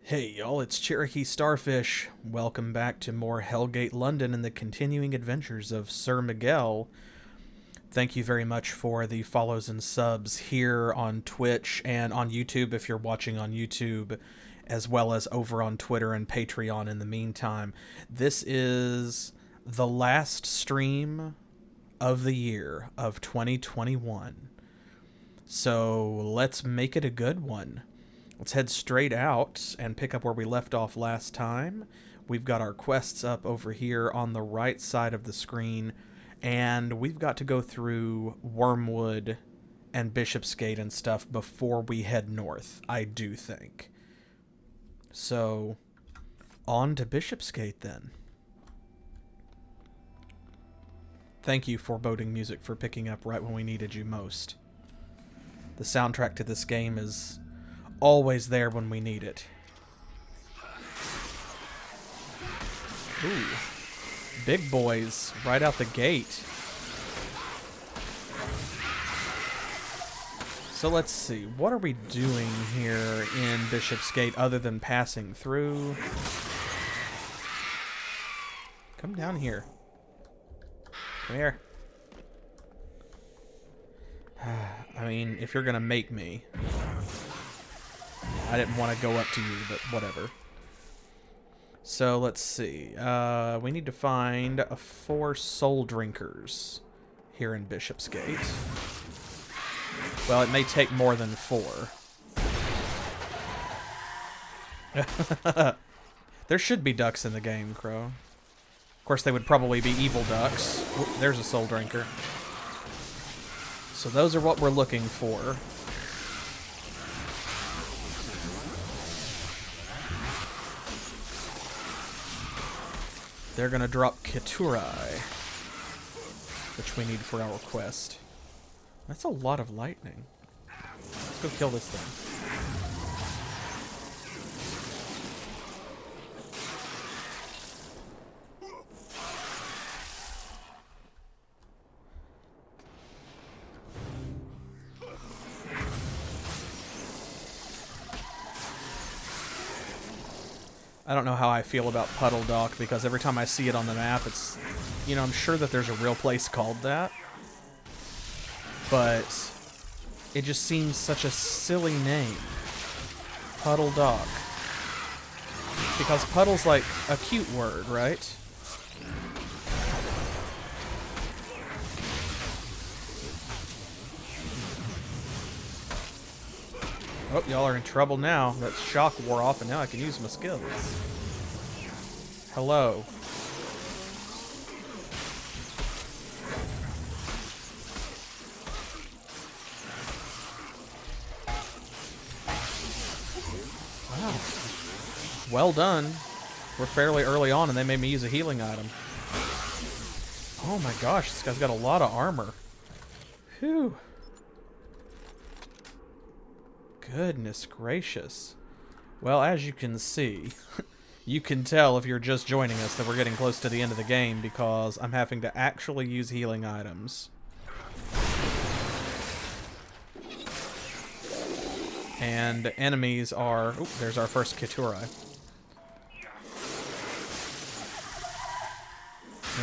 Hey y'all, it's CherokeeStarfish. Welcome back to more Hellgate London and the continuing adventures of Sir Miguel. Thank you very much for the follows and subs here on Twitch and on YouTube if you're watching on YouTube, as well as over on Twitter and Patreon in the meantime. This is the last stream of the year of 2021. So let's make it a good one. Let's head straight out and pick up where we left off last time. We've got our quests up over here on the right side of the screen, and we've got to go through Wormwood and Bishopsgate and stuff before we head north, I do think. So, on to Bishopsgate then. Thank you, foreboding music, for picking up right when we needed you most. The soundtrack to this game is always there when we need it. Ooh. Big boys right out the gate. So let's see. What are we doing here in Bishopsgate other than passing through? Come down here. Come here. I mean, if you're gonna make me. I didn't want to go up to you, but whatever. So, let's see. We need to find 4 soul drinkers here in Bishopsgate. Well, it may take more than 4. There should be ducks in the game, Crow. Of course, they would probably be evil ducks. Oop, there's a soul drinker. So those are what we're looking for. They're gonna drop Keturai, which we need for our quest. That's a lot of lightning. Let's go kill this thing. I don't know how I feel about Puddle Dock, because every time I see it on the map, it's, you know, I'm sure that there's a real place called that, but it just seems such a silly name. Puddle Dock. Because puddle's like a cute word, right? Oh, y'all are in trouble now. That shock wore off, and now I can use my skills. Hello. Wow. Well done. We're fairly early on, and they made me use a healing item. Oh my gosh, this guy's got a lot of armor. Phew. Goodness gracious. Well, as you can see, you can tell if you're just joining us that we're getting close to the end of the game because I'm having to actually use healing items. And enemies are... Oop, there's our first Keturai.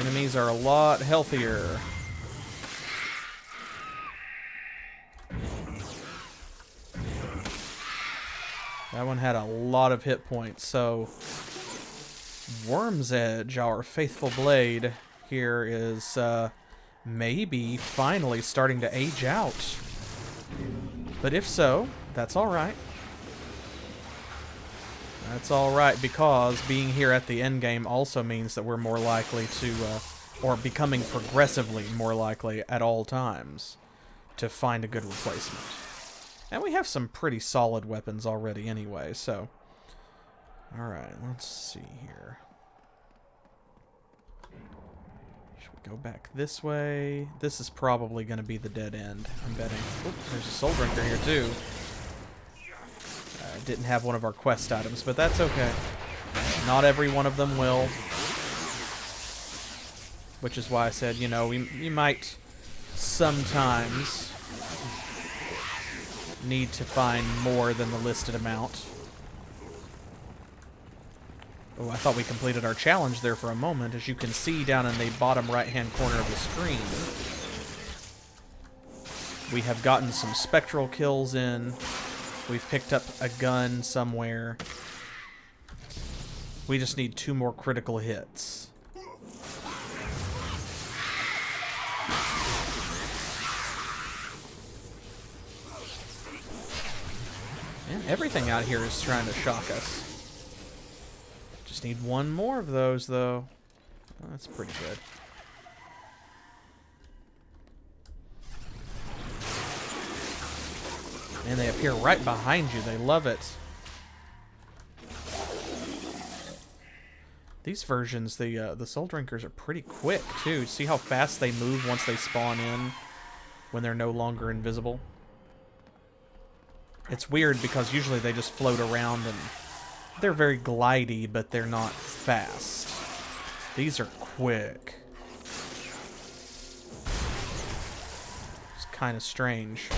Enemies are a lot healthier. That one had a lot of hit points, so Worm's Edge, our faithful blade, here is maybe finally starting to age out. But if so, that's alright. That's alright, because being here at the end game also means that we're more likely to, or becoming progressively more likely at all times, to find a good replacement. And we have some pretty solid weapons already anyway, so... Alright, let's see here. Should we go back this way? This is probably going to be the dead end, I'm betting. Oop, there's a soul drinker here, too. Didn't have one of our quest items, but that's okay. Not every one of them will. Which is why I said, you know, you might sometimes need to find more than the listed amount. Oh, I thought we completed our challenge there for a moment. As you can see down in the bottom right-hand corner of the screen, we have gotten some spectral kills in. We've picked up a gun somewhere. We just need 2 more critical hits. Man, everything out here is trying to shock us. Just need 1 more of those, though. Oh, that's pretty good. And they appear right behind you. They love it. These versions, the Soul Drinkers are pretty quick, too. See how fast they move once they spawn in when they're no longer invisible? It's weird because usually they just float around and they're very glidey, but they're not fast. These are quick. It's kind of strange.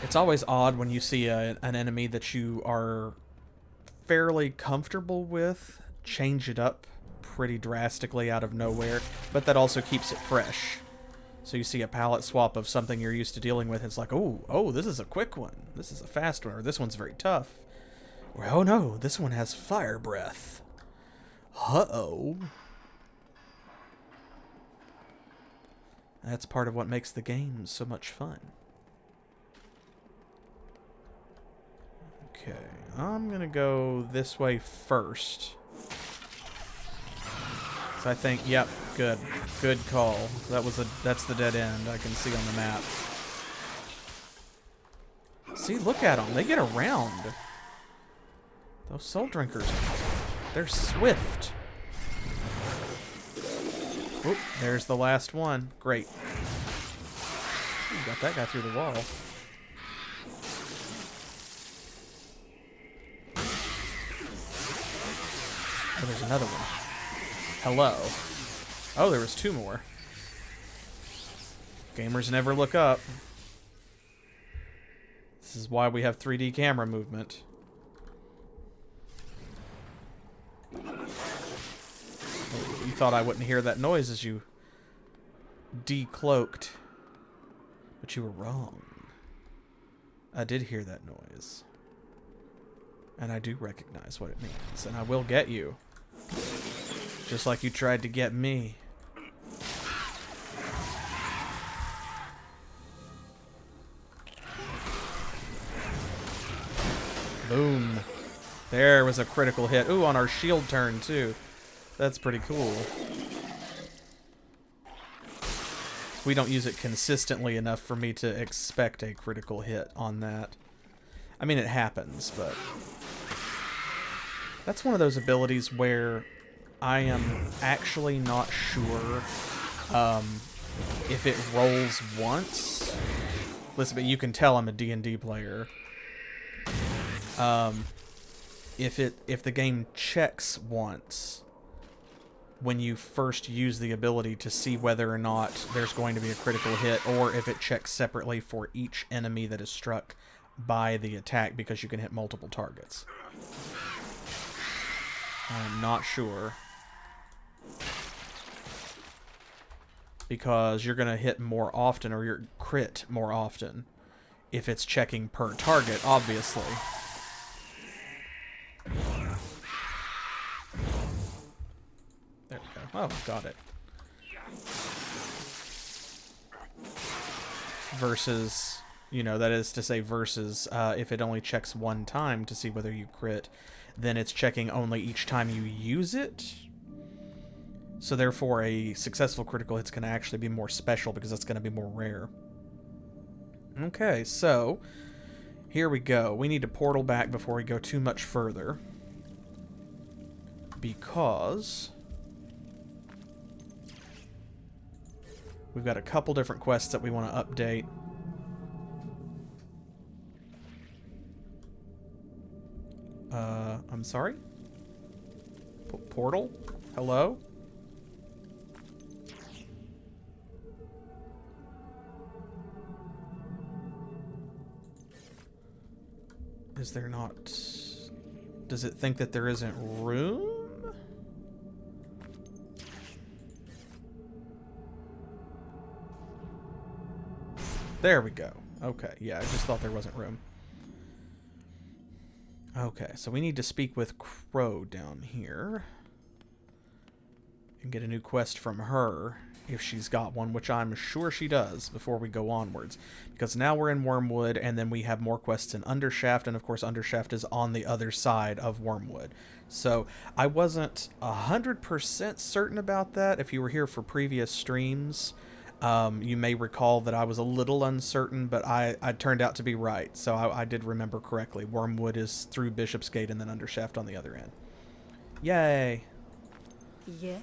It's always odd when you see an enemy that you are fairly comfortable with change it up pretty drastically out of nowhere, but that also keeps it fresh. So you see a palette swap of something you're used to dealing with, it's like, oh, this is a quick one. This is a fast one, or this one's very tough. Or, oh no, this one has fire breath. Uh-oh. That's part of what makes the game so much fun. Okay, I'm gonna go this way first. So I think, yep, good call. That's the dead end I can see on the map. See, look at them, they get around. Those Soul Drinkers, they're swift. Oop, there's the last one. Great. Ooh, got that guy through the wall. Oh, there's another one. Hello. Oh, there was 2 more. Gamers never look up. This is why we have 3D camera movement. Oh, you thought I wouldn't hear that noise as you decloaked. But you were wrong. I did hear that noise. And I do recognize what it means. And I will get you. Just like you tried to get me. Boom. There was a critical hit. Ooh, on our shield turn, too. That's pretty cool. We don't use it consistently enough for me to expect a critical hit on that. I mean, it happens, but... That's one of those abilities where I am actually not sure if it rolls once. Listen, but you can tell I'm a D&D player. If the game checks once when you first use the ability to see whether or not there's going to be a critical hit, or if it checks separately for each enemy that is struck by the attack, because you can hit multiple targets. I'm not sure. Because you're going to hit more often, or you're crit more often, if it's checking per target, obviously. There we go. Oh, got it. Versus, you know, that is to say versus if it only checks one time to see whether you crit, then it's checking only each time you use it. So therefore a successful critical hit's going to actually be more special because it's going to be more rare. Okay, so here we go. We need to portal back before we go too much further. Because we've got a couple different quests that we want to update. I'm sorry? Portal? Hello? Is there not... Does it think that there isn't room? There we go. Okay, yeah, I just thought there wasn't room. Okay, so we need to speak with Crow down here. And get a new quest from her, if she's got one, which I'm sure she does, before we go onwards. Because now we're in Wormwood, and then we have more quests in Undershaft, and of course Undershaft is on the other side of Wormwood. So I wasn't 100% certain about that. If you were here for previous streams, you may recall that I was a little uncertain, but I turned out to be right. So I did remember correctly. Wormwood is through Bishopsgate and then Undershaft on the other end. Yay! Yes?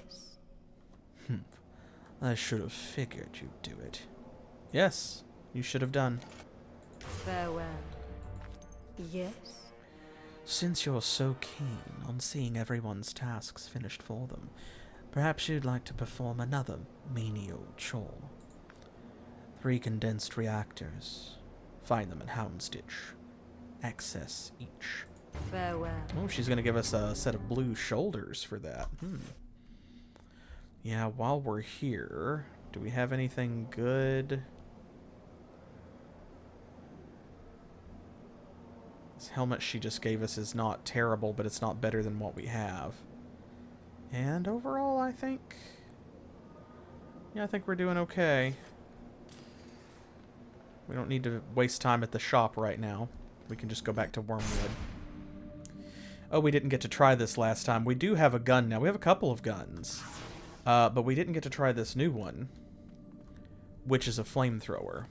I should have figured you'd do it. Yes, you should have done. Farewell. Yes? Since you're so keen on seeing everyone's tasks finished for them, perhaps you'd like to perform another menial chore. 3 condensed reactors. Find them in Houndsditch. Access each. Farewell. Oh, she's going to give us a set of blue shoulders for that. Yeah, while we're here, do we have anything good? This helmet she just gave us is not terrible, but it's not better than what we have. And overall, I think... Yeah, I think we're doing okay. We don't need to waste time at the shop right now. We can just go back to Wormwood. Oh, we didn't get to try this last time. We do have a gun now. We have a couple of guns. But we didn't get to try this new one, which is a flamethrower.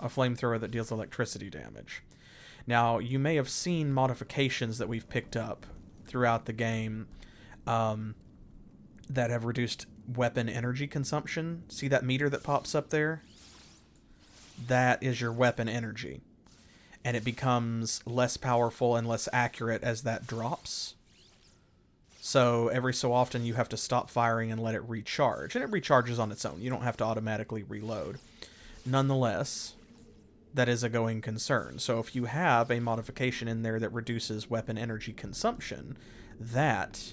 A flamethrower that deals electricity damage. Now, you may have seen modifications that we've picked up throughout the game that have reduced weapon energy consumption. See that meter that pops up there? That is your weapon energy. And it becomes less powerful and less accurate as that drops. So every so often you have to stop firing and let it recharge. And it recharges on its own. You don't have to automatically reload. Nonetheless, that is a going concern. So if you have a modification in there that reduces weapon energy consumption, that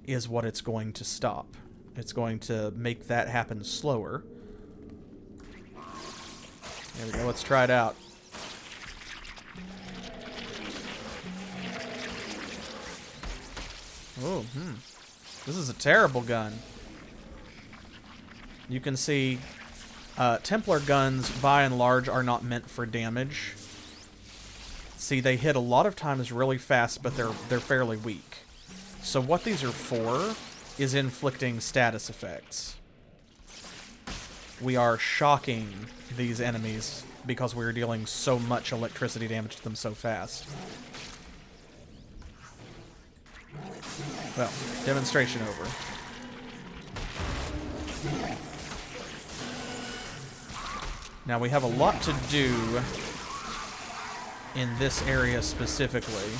is what it's going to stop. It's going to make that happen slower. There we go. Let's try it out. Oh, This is a terrible gun. You can see Templar guns, by and large, are not meant for damage. See, they hit a lot of times really fast, but they're fairly weak. So what these are for is inflicting status effects. We are shocking these enemies because we're dealing so much electricity damage to them so fast. Well, demonstration over. Now we have a lot to do in this area specifically,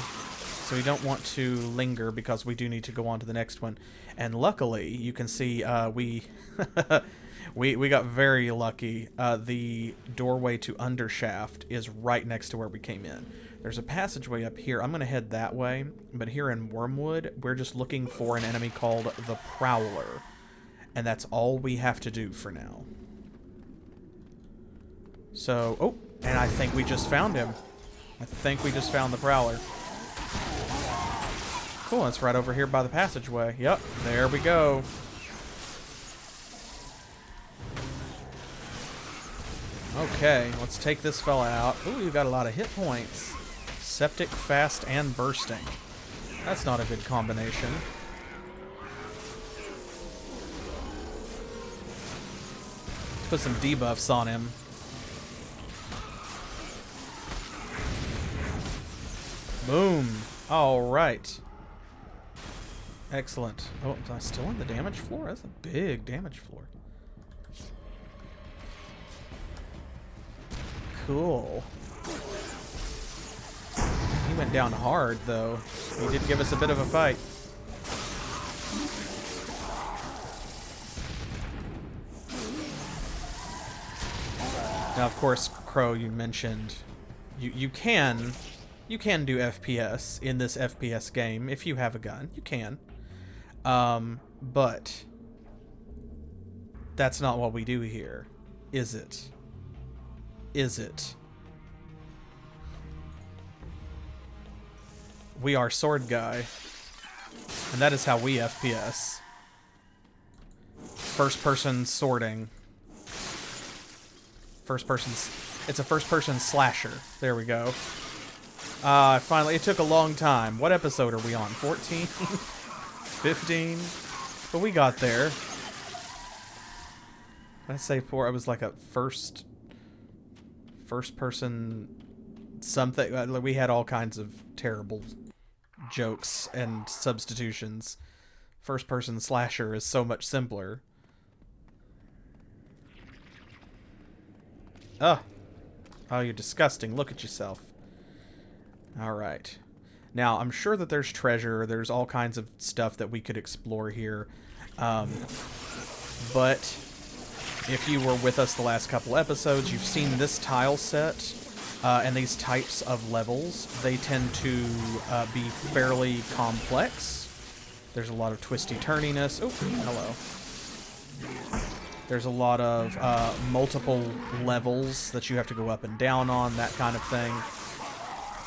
so we don't want to linger because we do need to go on to the next one. And luckily, you can see we got very lucky. The doorway to Undershaft is right next to where we came in. There's a passageway up here. I'm going to head that way, but here in Wormwood, we're just looking for an enemy called the Prowler, and that's all we have to do for now. So, oh, and I think we just found him. I think we just found the Prowler. Cool, it's right over here by the passageway. Yep, there we go. Okay, let's take this fella out. Ooh, you got a lot of hit points. Septic, fast, and bursting. That's not a good combination. Let's put some debuffs on him. Boom. All right. Excellent. Oh, am I still on the damage floor? That's a big damage floor. Cool. He went down hard, though. He did give us a bit of a fight. Now, of course, Crow, you mentioned you can do FPS in this FPS game if you have a gun. You can. But that's not what we do here, is it? Is it? We are Sword Guy, and that is how we FPS. First-person sorting. It's a first-person slasher. There we go. Finally, it took a long time. What episode are we on? 14? 15? But we got there. Did I say 4? I was like a first-person something. We had all kinds of terrible jokes and substitutions. First-person slasher is so much simpler. Oh, you're disgusting. Look at yourself. Alright. Now, I'm sure that there's treasure. There's all kinds of stuff that we could explore here. But if you were with us the last couple episodes, you've seen this tile set and these types of levels. They tend to be fairly complex. There's a lot of twisty-turniness. Oh, hello. There's a lot of multiple levels that you have to go up and down on, that kind of thing.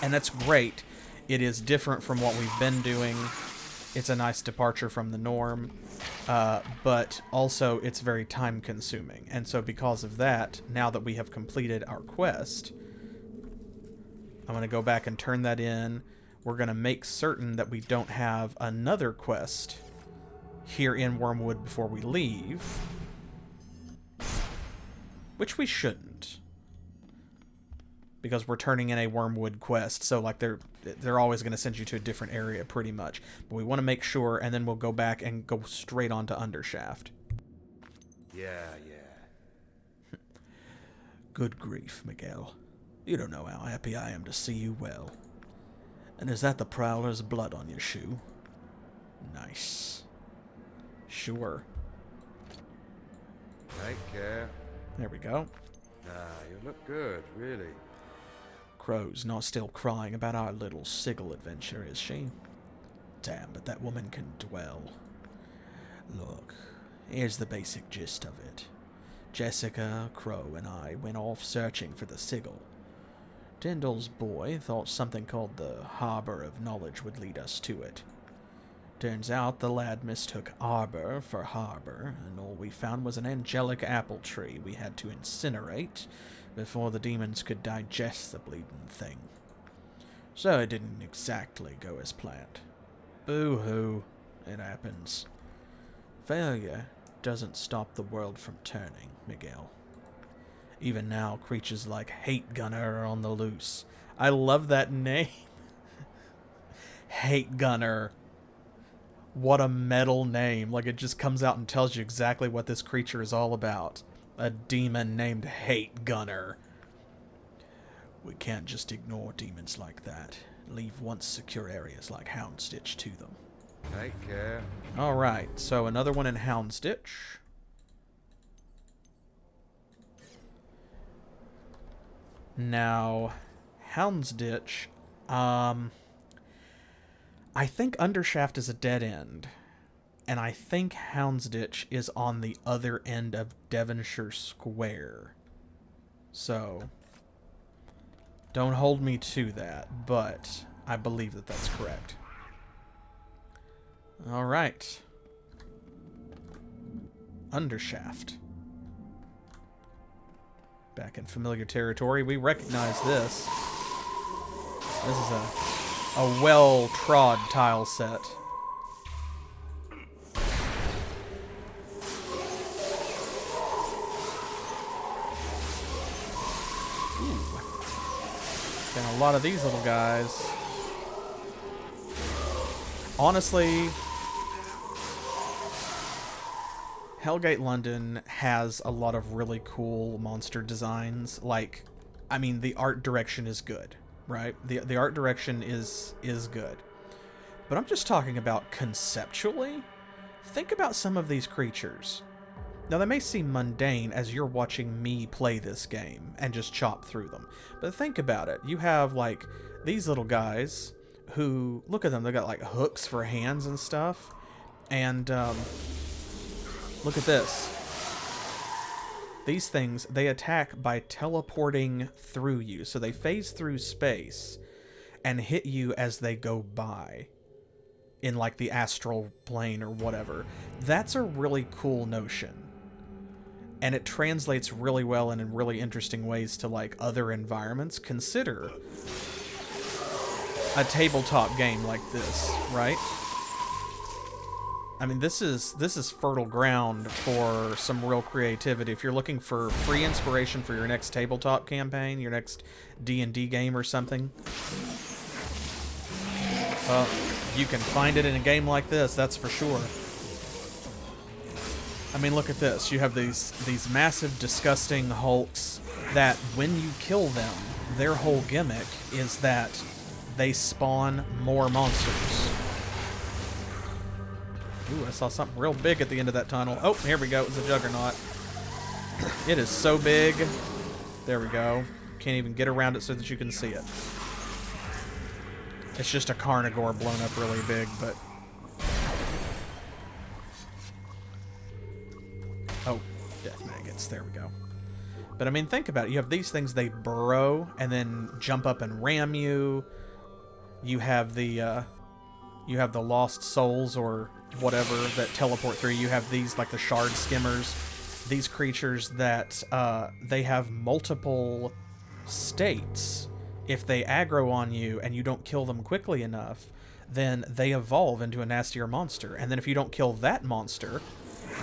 And that's great. It is different from what we've been doing. It's a nice departure from the norm. But also, it's very time-consuming. And so because of that, now that we have completed our quest, I'm going to go back and turn that in. We're going to make certain that we don't have another quest here in Wormwood before we leave. Which we shouldn't. Because we're turning in a Wormwood quest, so like they're always going to send you to a different area pretty much. But we want to make sure, and then we'll go back and go straight on to Undershaft. Yeah. Good grief, Miguel. You don't know how happy I am to see you well. And is that the Prowler's blood on your shoe? Nice. Sure. Take care. There we go. You look good, really. Crow's not still crying about our little Sigil adventure, is she? Damn, but that woman can dwell. Look, here's the basic gist of it. Jessica, Crow, and I went off searching for the Sigil. Tyndall's boy thought something called the Harbor of Knowledge would lead us to it. Turns out the lad mistook arbor for harbor, and all we found was an angelic apple tree we had to incinerate before the demons could digest the bleeding thing. So it didn't exactly go as planned. Boo-hoo, it happens. Failure doesn't stop the world from turning, Miguel. Even now, creatures like Hate Gunner are on the loose. I love that name. Hate Gunner. What a metal name. Like, it just comes out and tells you exactly what this creature is all about. A demon named Hate Gunner. We can't just ignore demons like that. Leave once secure areas like Houndstitch to them. Take care. Alright, so another one in Houndstitch. Now, Houndsditch, I think Undershaft is a dead end, and I think Houndsditch is on the other end of Devonshire Square. So, don't hold me to that, but I believe that that's correct. Alright. Undershaft. Back in familiar territory. We recognize this. This is a well-trod tile set. Ooh. Been a lot of these little guys. Honestly, Hellgate London has a lot of really cool monster designs. Like, I mean, the art direction is good, right? The art direction is good. But I'm just talking about conceptually. Think about some of these creatures. Now, they may seem mundane as you're watching me play this game and just chop through them. But think about it. You have, like, these little guys who, look at them, they got, like, hooks for hands and stuff. And, look at this. These things, they attack by teleporting through you. So they phase through space and hit you as they go by in, like, the astral plane or whatever. That's a really cool notion. And it translates really well and in really interesting ways to, like, other environments. Consider a tabletop game like this, right? I mean, this is fertile ground for some real creativity. If you're looking for free inspiration for your next tabletop campaign, your next D&D game or something, you can find it in a game like this, that's for sure. I mean, look at this. You have these massive, disgusting hulks that, when you kill them, their whole gimmick is that they spawn more monsters. Ooh, I saw something real big at the end of that tunnel. Oh, here we go. It was a Juggernaut. It is so big. There we go. Can't even get around it so that you can see it. It's just a carnivore blown up really big, but... Oh, death maggots. There we go. But I mean, think about it. You have these things, they burrow and then jump up and ram you. You have the lost souls or whatever that teleport through. You have these, like the shard skimmers. These creatures that they have multiple states. If they aggro on you and you don't kill them quickly enough, then they evolve into a nastier monster. And then if you don't kill that monster,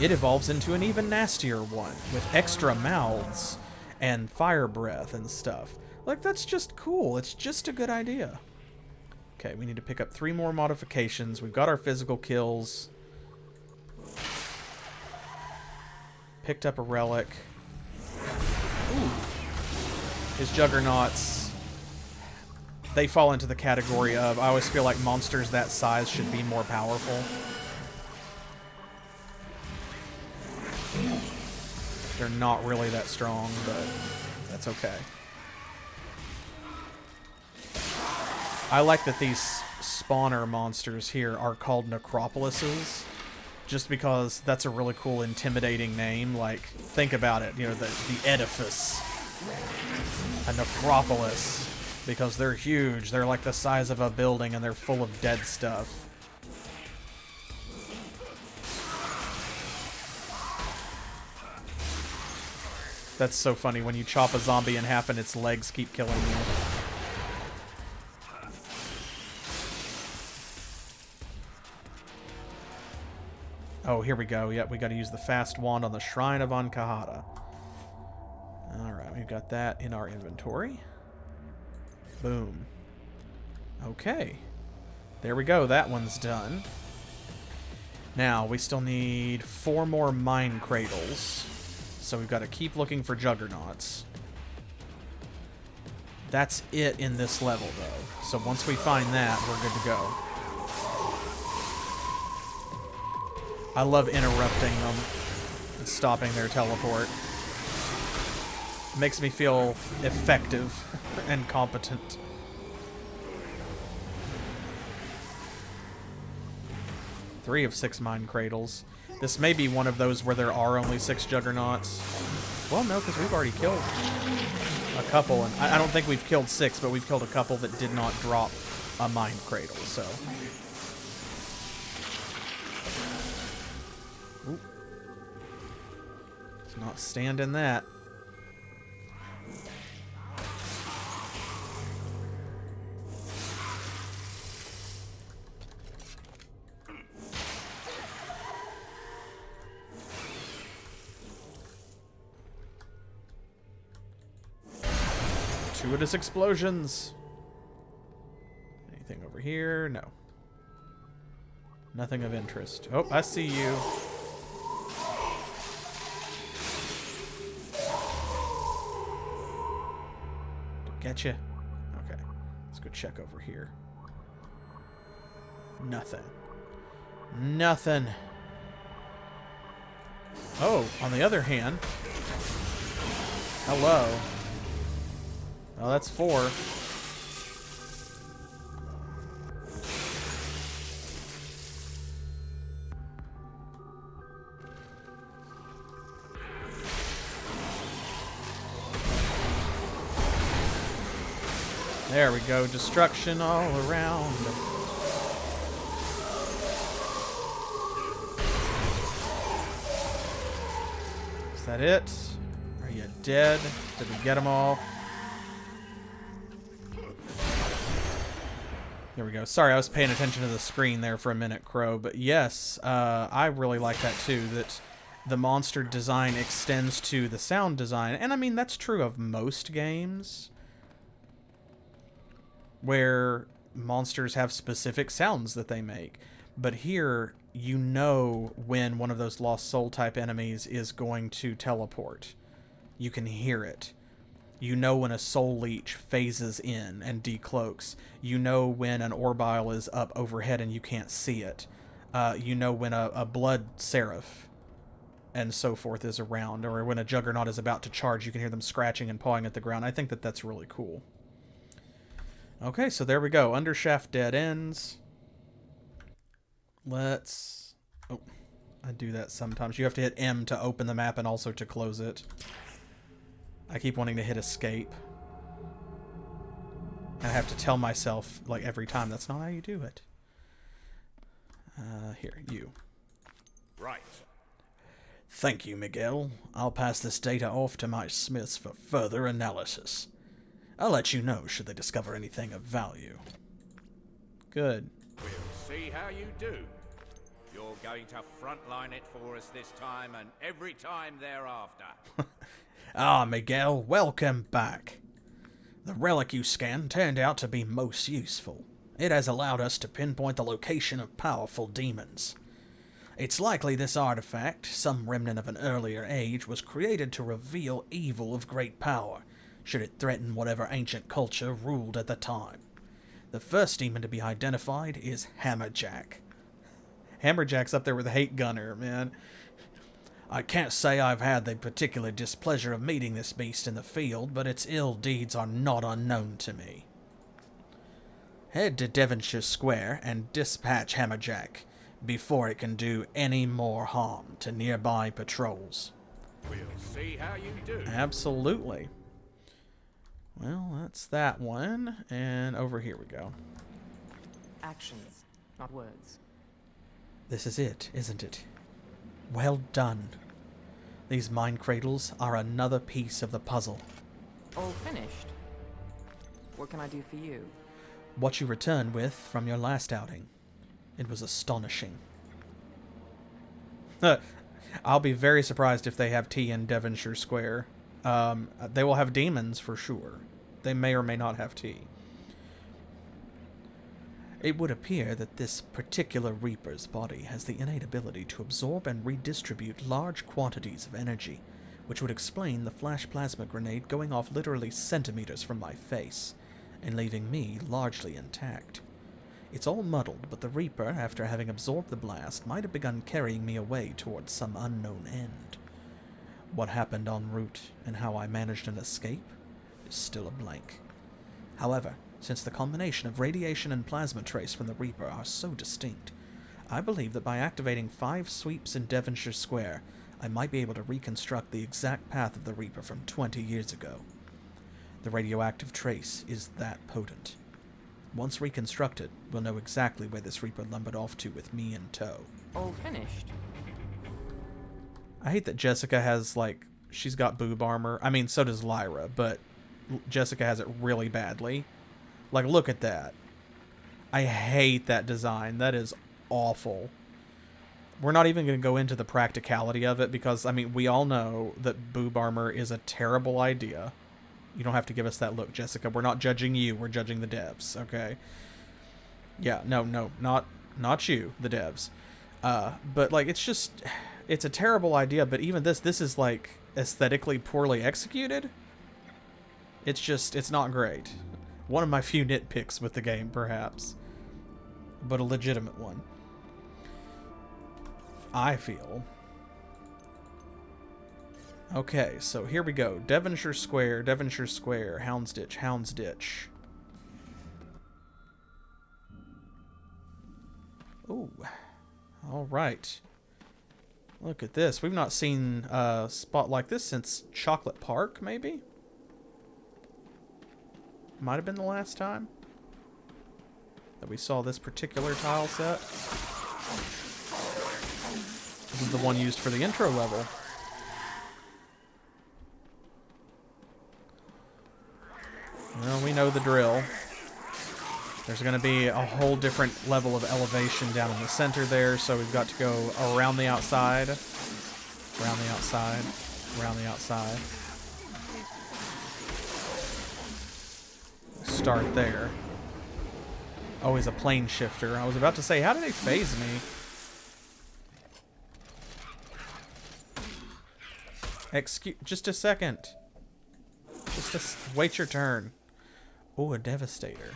it evolves into an even nastier one with extra mouths and fire breath and stuff. Like, that's just cool. It's just a good idea. Okay, we need to pick up 3 more modifications. We've got our physical kills. Picked up a relic. Ooh. His Juggernauts, they fall into the category of, I always feel like monsters that size should be more powerful. They're not really that strong, but that's okay. I like that these spawner monsters here are called necropolises, just because that's a really cool, intimidating name. Like, think about it, you know, the edifice, a necropolis, because they're huge. They're like the size of a building, and they're full of dead stuff. That's so funny when you chop a zombie in half and its legs keep killing you. Oh, here we go. Yep, we got to use the fast wand on the Shrine of Ankahata. Alright, we've got that in our inventory. Boom. Okay. There we go. That one's done. Now, we still need 4 more mine cradles. So we've got to keep looking for Juggernauts. That's it in this level, though. So once we find that, we're good to go. I love interrupting them and stopping their teleport. It makes me feel effective and competent. Three of 6 mine cradles. This may be one of those where there are only 6 Juggernauts. Well, no, because we've already killed a couple. And I don't think we've killed 6, but we've killed a couple that did not drop a mine cradle, so... Ooh. Let's not stand in that. Gratuitous explosions. Anything over here? No. Nothing of interest. Oh, I see you. Get you. Okay. Let's go check over here. Nothing. Nothing. Oh, on the other hand... Hello. Oh, that's 4. There we go. Destruction all around. Is that it? Are you dead? Did we get them all? There we go. Sorry, I was paying attention to the screen there for a minute, Crow. But yes, I really like that too, that the monster design extends to the sound design. And I mean, that's true of most games, where monsters have specific sounds that they make. But here, you know when one of those Lost Soul type enemies is going to teleport. You can hear it. You know when a Soul Leech phases in and decloaks. You know when an Orbile is up overhead and you can't see it. You know when a Blood Seraph and so forth is around. Or when a Juggernaut is about to charge, you can hear them scratching and pawing at the ground. I think that that's really cool. Okay, so there we go. Undershaft dead ends. Let's... Oh, I do that sometimes. You have to hit M to open the map and also to close it. I keep wanting to hit escape. I have to tell myself, like, every time, that's not how you do it. Here, you. Right. Thank you, Miguel. I'll pass this data off to my smiths for further analysis. I'll let you know should they discover anything of value. Good. We'll see how you do. You're going to frontline it for us this time and every time thereafter. Ah, Miguel, welcome back. The relic you scanned turned out to be most useful. It has allowed us to pinpoint the location of powerful demons. It's likely this artifact, some remnant of an earlier age, was created to reveal evil of great power, should it threaten whatever ancient culture ruled at the time. The first demon to be identified is Hammerjack. Hammerjack's up there with the Hate Gunner, man. I can't say I've had the particular displeasure of meeting this beast in the field, but its ill deeds are not unknown to me. Head to Devonshire Square and dispatch Hammerjack before it can do any more harm to nearby patrols. We'll see how you do. Absolutely. Well, that's that one. And over here we go. Actions, not words. This is it, isn't it? Well done. These mine cradles are another piece of the puzzle. All finished. What can I do for you? What you returned with from your last outing. It was astonishing. I'll be very surprised if they have tea in Devonshire Square. They will have demons for sure. They may or may not have tea. It would appear that this particular Reaper's body has the innate ability to absorb and redistribute large quantities of energy, which would explain the flash plasma grenade going off literally centimeters from my face, and leaving me largely intact. It's all muddled, but the Reaper, after having absorbed the blast, might have begun carrying me away towards some unknown end. What happened en route and how I managed an escape is still a blank. However, since the combination of radiation and plasma trace from the Reaper are so distinct, I believe that by activating 5 sweeps in Devonshire Square, I might be able to reconstruct the exact path of the Reaper from 20 years ago. The radioactive trace is that potent. Once reconstructed, we'll know exactly where this Reaper lumbered off to with me in tow. All finished. I hate that Jessica has, like, she's got boob armor. I mean, so does Lyra, but Jessica has it really badly. Like, look at that. I hate that design. That is awful. We're not even going to go into the practicality of it because, I mean, we all know that boob armor is a terrible idea. You don't have to give us that look, Jessica. We're not judging you. We're judging the devs, okay? Yeah, no, not you, the devs. But, like, it's just, it's a terrible idea, but even this is, like, aesthetically poorly executed. It's just, it's not great. One of my few nitpicks with the game, perhaps. But a legitimate one. I feel Okay, so here we go. Devonshire Square, Devonshire Square, Houndsditch, Houndsditch. Ooh. Alright. Look at this. We've not seen a spot like this since Chocolate Park, maybe? Might have been the last time that we saw this particular tile set. This is the one used for the intro level. Well, we know the drill. There's going to be a whole different level of elevation down in the center there, so we've got to go around the outside, around the outside, around the outside. Start there. Oh, he's a plane shifter. I was about to say, how did he phase me? Excuse, just a second. Wait your turn. Oh, a Devastator.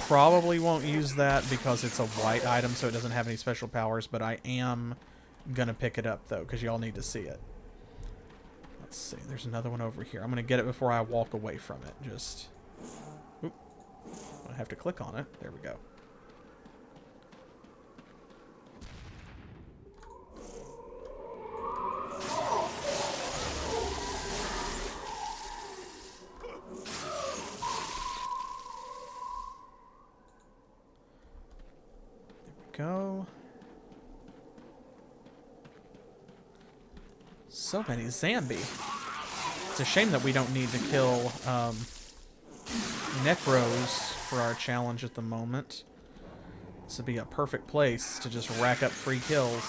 Probably won't use that because it's a white item, so it doesn't have any special powers, but I am gonna pick it up, though, because y'all need to see it. Let's see. There's another one over here. I'm gonna get it before I walk away from it. Just... Oop. I have to click on it. There we go. Go. So many Zambi. It's a shame that we don't need to kill Necros for our challenge at the moment. This would be a perfect place to just rack up free kills.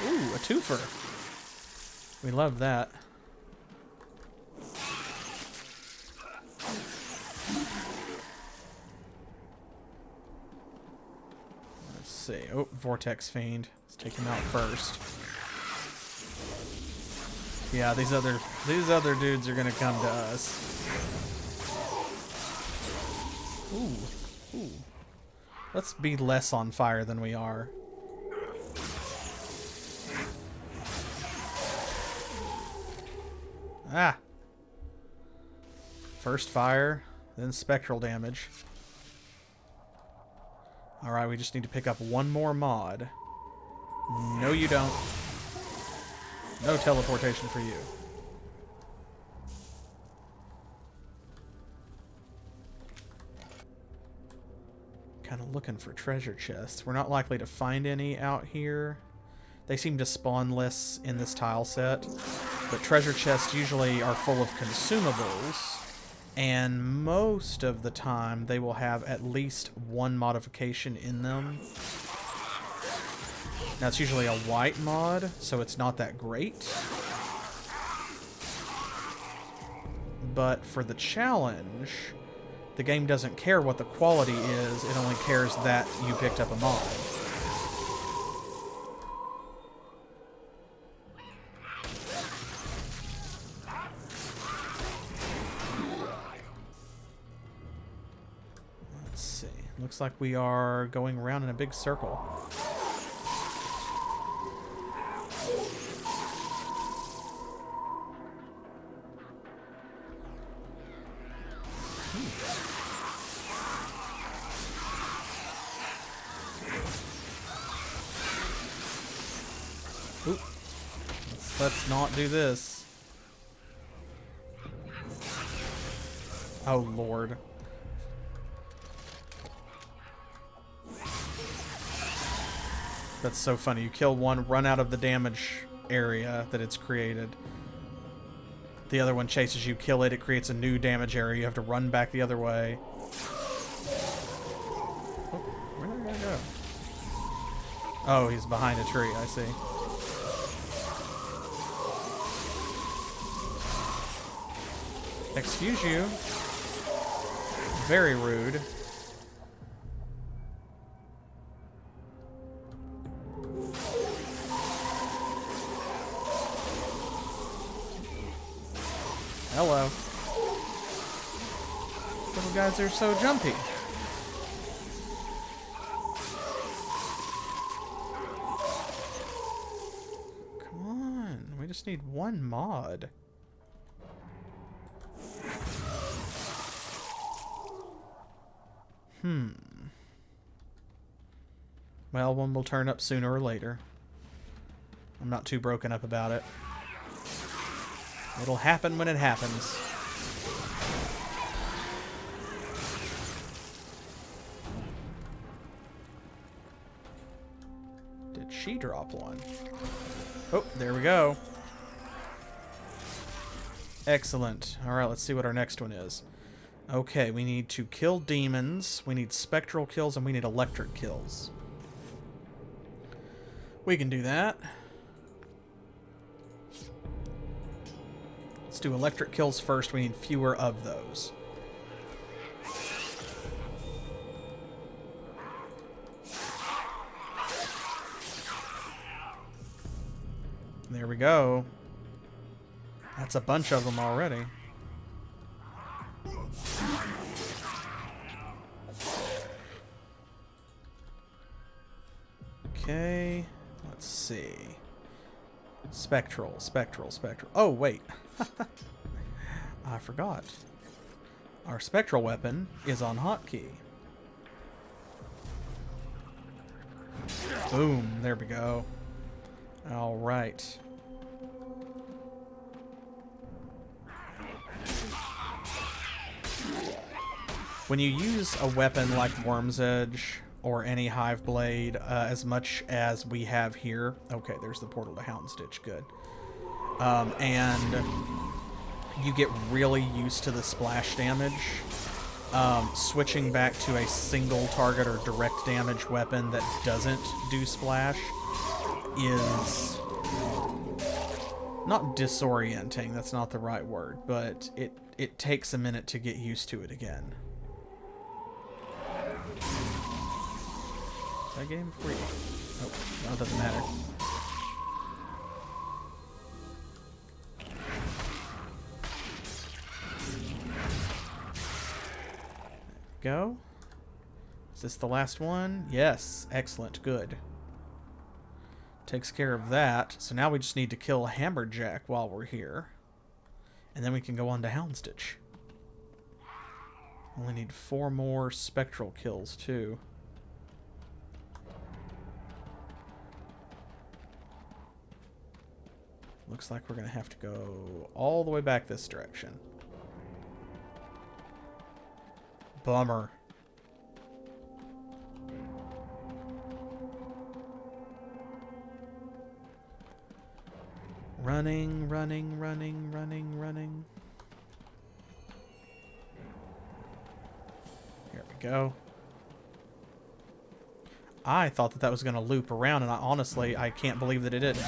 Ooh, a twofer. We love that. Let's see. Oh, Vortex Fiend. Let's take him out first. Yeah, these other dudes are gonna come to us. Ooh. Ooh. Let's be less on fire than we are. Ah! First fire, then spectral damage. Alright, we just need to pick up one more mod. No, you don't. No teleportation for you. Kind of looking for treasure chests. We're not likely to find any out here. They seem to spawn less in this tile set. But treasure chests usually are full of consumables, and most of the time they will have at least one modification in them. Now it's usually a white mod, so it's not that great. But for the challenge, the game doesn't care what the quality is, it only cares that you picked up a mod. Looks like we are going around in a big circle. Oop. Let's not do this. Oh, Lord. That's so funny. You kill one, run out of the damage area that it's created. The other one chases you, kill it, it creates a new damage area. You have to run back the other way. Oh, where did I go? Oh, he's behind a tree, I see. Excuse you. Very rude. Hello. Little guys are so jumpy. Come on. We just need one mod. Well, one will turn up sooner or later. I'm not too broken up about it. It'll happen when it happens. Did she drop one? Oh, there we go. Excellent. Alright, let's see what our next one is. Okay, we need to kill demons, we need spectral kills, and we need electric kills. We can do that. Let's do electric kills first. We need fewer of those. There we go. That's a bunch of them already. Okay, let's see. Spectral. Oh, wait. I forgot. Our spectral weapon is on hotkey. Boom, there we go. Alright. When you use a weapon like Worm's Edge or any Hive Blade, as much as we have here... Okay, there's the portal to Houndstitch, good. And you get really used to the splash damage. Switching back to a single target or direct damage weapon that doesn't do splash is not disorienting, that's not the right word, but it takes a minute to get used to it again. Is that game free? Oh, no, it doesn't matter. Go. Is this the last one? Yes. Excellent. Good. Takes care of that. So now we just need to kill Hammerjack while we're here. And then we can go on to Houndstitch. Only need 4 more spectral kills, too. Looks like we're going to have to go all the way back this direction. Bummer. Running. Here we go. I thought that was going to loop around, and honestly, I can't believe that it didn't.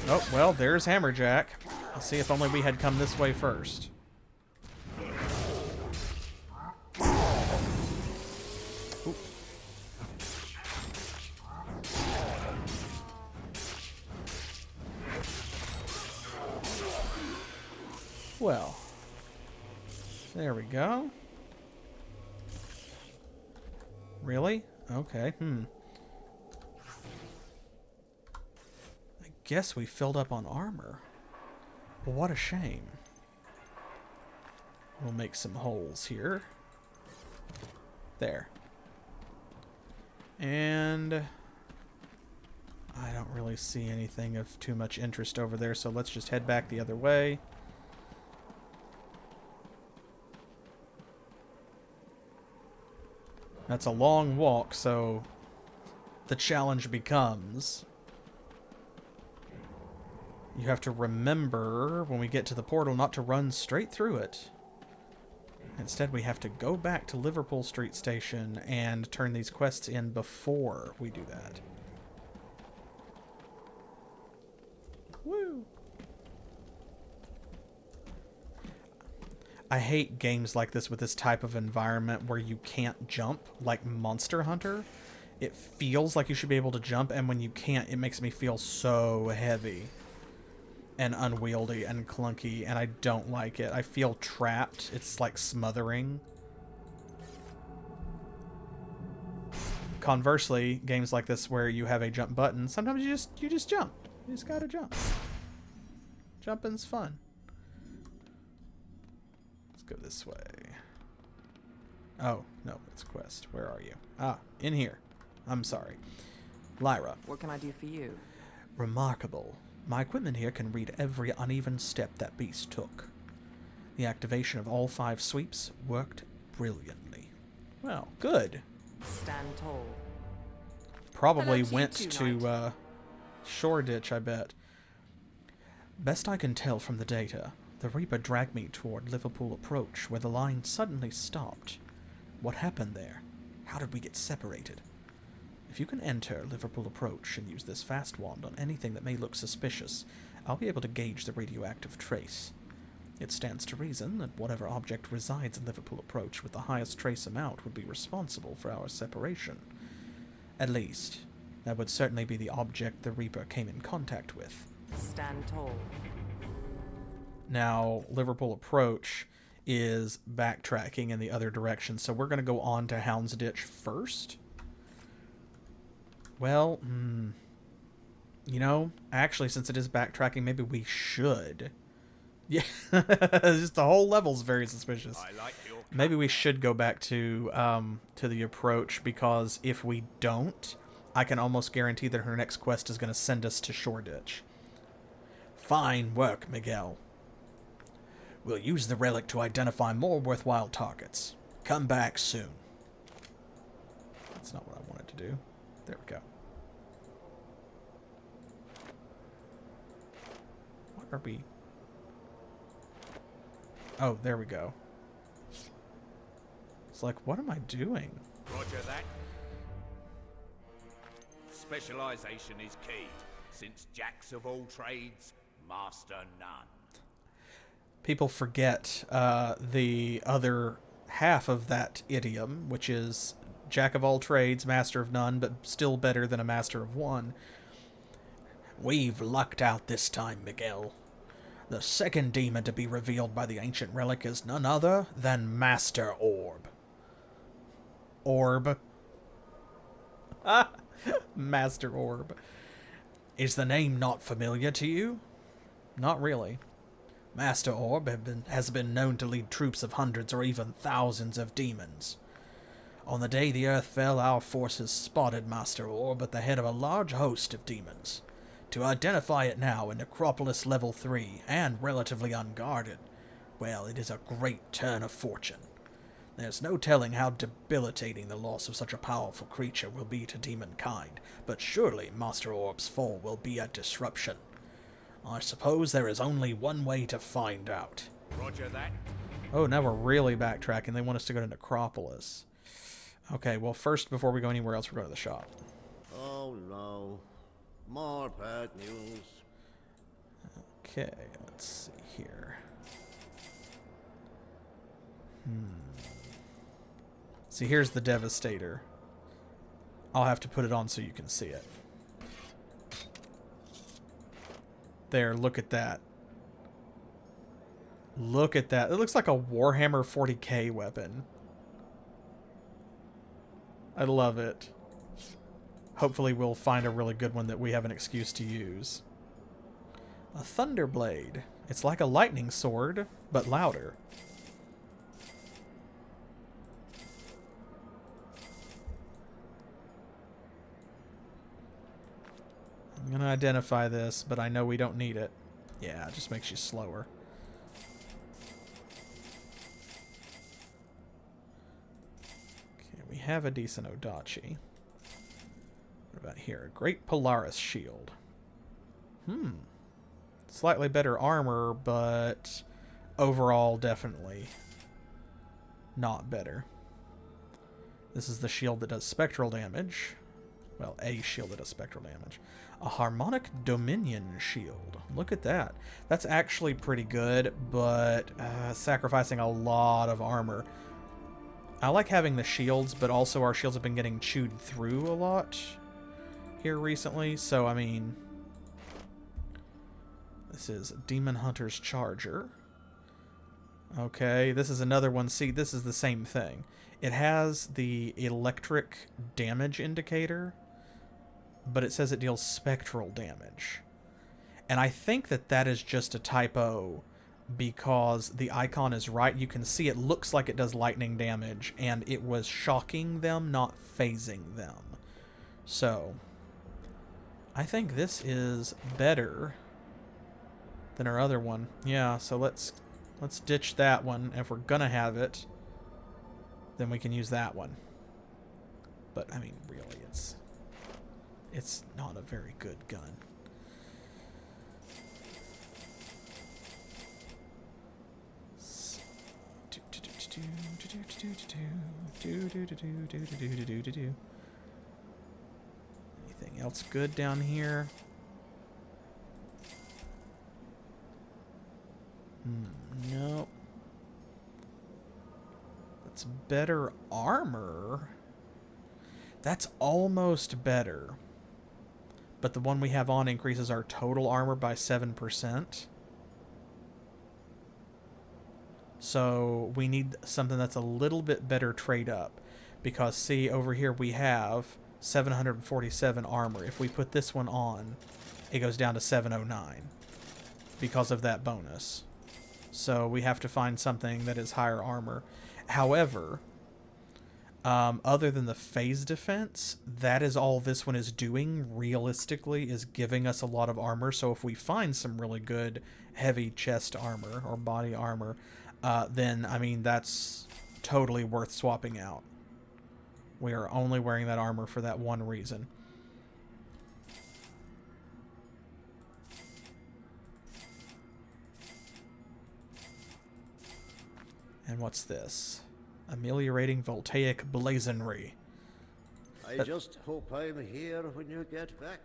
Oh, well, there's Hammerjack. Let's see if only we had come this way first. Oop. Well, there we go. Really? Okay, Guess we filled up on armor. Well, what a shame. We'll make some holes here. There. And I don't really see anything of too much interest over there, so let's just head back the other way. That's a long walk, so the challenge becomes... You have to remember, when we get to the portal, not to run straight through it. Instead, we have to go back to Liverpool Street Station and turn these quests in before we do that. Woo! I hate games like this with this type of environment where you can't jump, like Monster Hunter. It feels like you should be able to jump, and when you can't, it makes me feel so heavy. and unwieldy and clunky, and I don't like it. I feel trapped. It's like smothering. Conversely, games like this where you have a jump button, sometimes you just jump. You just gotta jump. Jumping's fun. Let's go this way. Oh, no, it's a quest. Where are you? Ah, in here. I'm sorry. Lyra. What can I do for you? Remarkable. My equipment here can read every uneven step that beast took. The activation of all 5 sweeps worked brilliantly. Well, good. Stand tall. Probably Hello to you went too, to Knight. Shoreditch, I bet. Best I can tell from the data, the Reaper dragged me toward Liverpool Approach, where the line suddenly stopped. What happened there? How did we get separated? If you can enter Liverpool Approach and use this fast wand on anything that may look suspicious, I'll be able to gauge the radioactive trace. It stands to reason that whatever object resides in Liverpool Approach with the highest trace amount would be responsible for our separation. At least, that would certainly be the object the Reaper came in contact with. Stand tall. Now, Liverpool Approach is backtracking in the other direction, so we're going to go on to Houndsditch first. Well, you know, actually, since it is backtracking, maybe we should. Yeah, just the whole level's very suspicious. I like your Maybe we should go back to the approach, because if we don't, I can almost guarantee that her next quest is going to send us to Shoreditch. Fine work, Miguel. We'll use the relic to identify more worthwhile targets. Come back soon. That's not what I wanted to do. There we go. What are we... Oh, there we go. It's like, what am I doing? Roger that. Specialization is key, since jacks of all trades master none. People forget the other half of that idiom, which is jack of all trades, master of none, but still better than a master of one. We've lucked out this time, Miguel. The second demon to be revealed by the ancient relic is none other than Master Orb. Orb. Master Orb. Is the name not familiar to you? Not really. Master Orb has been known to lead troops of hundreds or even thousands of demons. On the day the earth fell, our forces spotted Master Orb at the head of a large host of demons. To identify it now in Necropolis Level 3, and relatively unguarded, well, it is a great turn of fortune. There's no telling how debilitating the loss of such a powerful creature will be to demonkind, but surely Master Orb's fall will be a disruption. I suppose there is only one way to find out. Roger that. Oh, now we're really backtracking. They want us to go to Necropolis. Okay, well, first, before we go anywhere else, we're going to the shop. Oh no. More bad news. Okay, let's see here. See, here's the Devastator. I'll have to put it on so you can see it. There, look at that. Look at that. It looks like a Warhammer 40k weapon. I love it. Hopefully we'll find a really good one that we have an excuse to use. A Thunderblade. It's like a lightning sword, but louder. I'm going to identify this, but I know we don't need it. Yeah, it just makes you slower. Okay, we have a decent Odachi. What about here? Great Polaris Shield. Slightly better armor, but overall definitely not better. This is the shield that does spectral damage. Well, a shield that does spectral damage. A Harmonic Dominion shield. Look at that. That's actually pretty good, but sacrificing a lot of armor. I like having the shields, but also our shields have been getting chewed through a lot here recently, so I mean, This is Demon Hunter's Charger. Okay, this is another one. See, this is the same thing. It has the electric damage indicator, but it says it deals spectral damage. And I think that that is just a typo because the icon is right. You can see it looks like it does lightning damage, and it was shocking them, not phasing them. So, I think this is better than our other one. Yeah, so let's ditch that one. If we're gonna have it, then we can use that one. But I mean, really, it's not a very good gun. Anything else good down here? No. That's better armor. That's almost better. But the one we have on increases our total armor by 7%. So we need something that's a little bit better trade up. Because see, over here we have 747 armor. If we put this one on, it goes down to 709 because of that bonus. So we have to find something that is higher armor. However, other than the phase defense, that is all this one is doing, realistically, is giving us a lot of armor. So if we find some really good heavy chest armor or body armor, then, I mean, that's totally worth swapping out. We are only wearing that armor for that one reason. And what's this? Ameliorating voltaic blazonry. I just hope I'm here when you get back.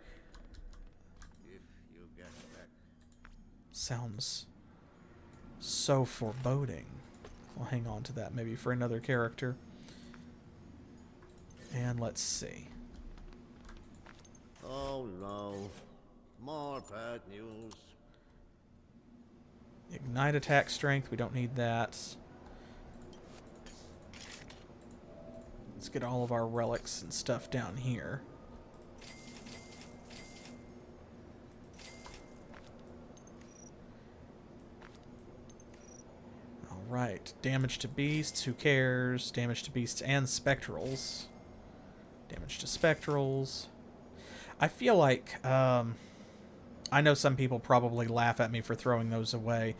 If you get back. Sounds so foreboding. I'll hang on to that maybe for another character. And let's see. Oh no. More bad news. Ignite attack strength. We don't need that. Let's get all of our relics and stuff down here. Alright. Damage to beasts. Who cares? Damage to beasts and spectrals. Damage to spectrals. I feel like... I know some people probably laugh at me for throwing those away.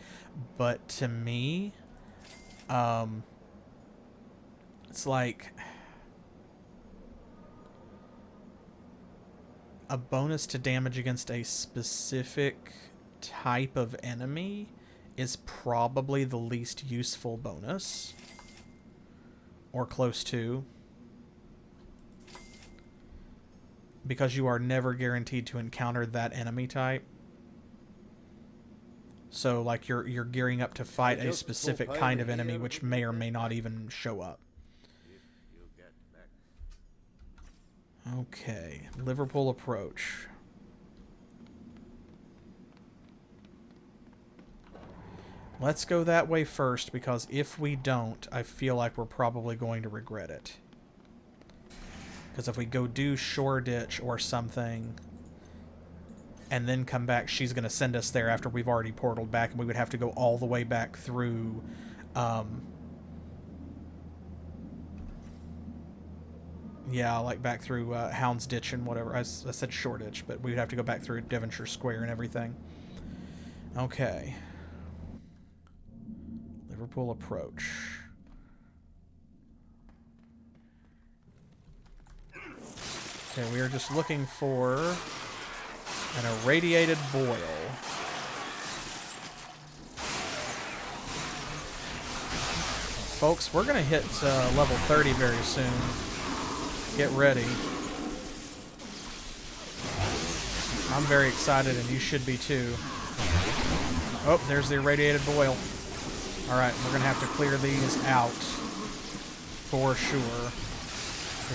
But to me... it's like... a bonus to damage against a specific type of enemy is probably the least useful bonus. Or close to. Because you are never guaranteed to encounter that enemy type. So, like, you're gearing up to fight a specific kind of enemy which may or may not even show up. Okay, Liverpool Approach. Let's go that way first, because if we don't, I feel like we're probably going to regret it. Because if we go do Shoreditch or something, and then come back, she's going to send us there after we've already portaled back, and we would have to go all the way back through... yeah, like back through Houndsditch and whatever. I said Shoreditch, but we would have to go back through Devonshire Square and everything. Okay. Liverpool Approach. Okay, we are just looking for an irradiated boil. Folks, we're going to hit level 30 very soon. Get ready. I'm very excited, and you should be too. Oh, there's the irradiated boil. Alright, we're going to have to clear these out. For sure.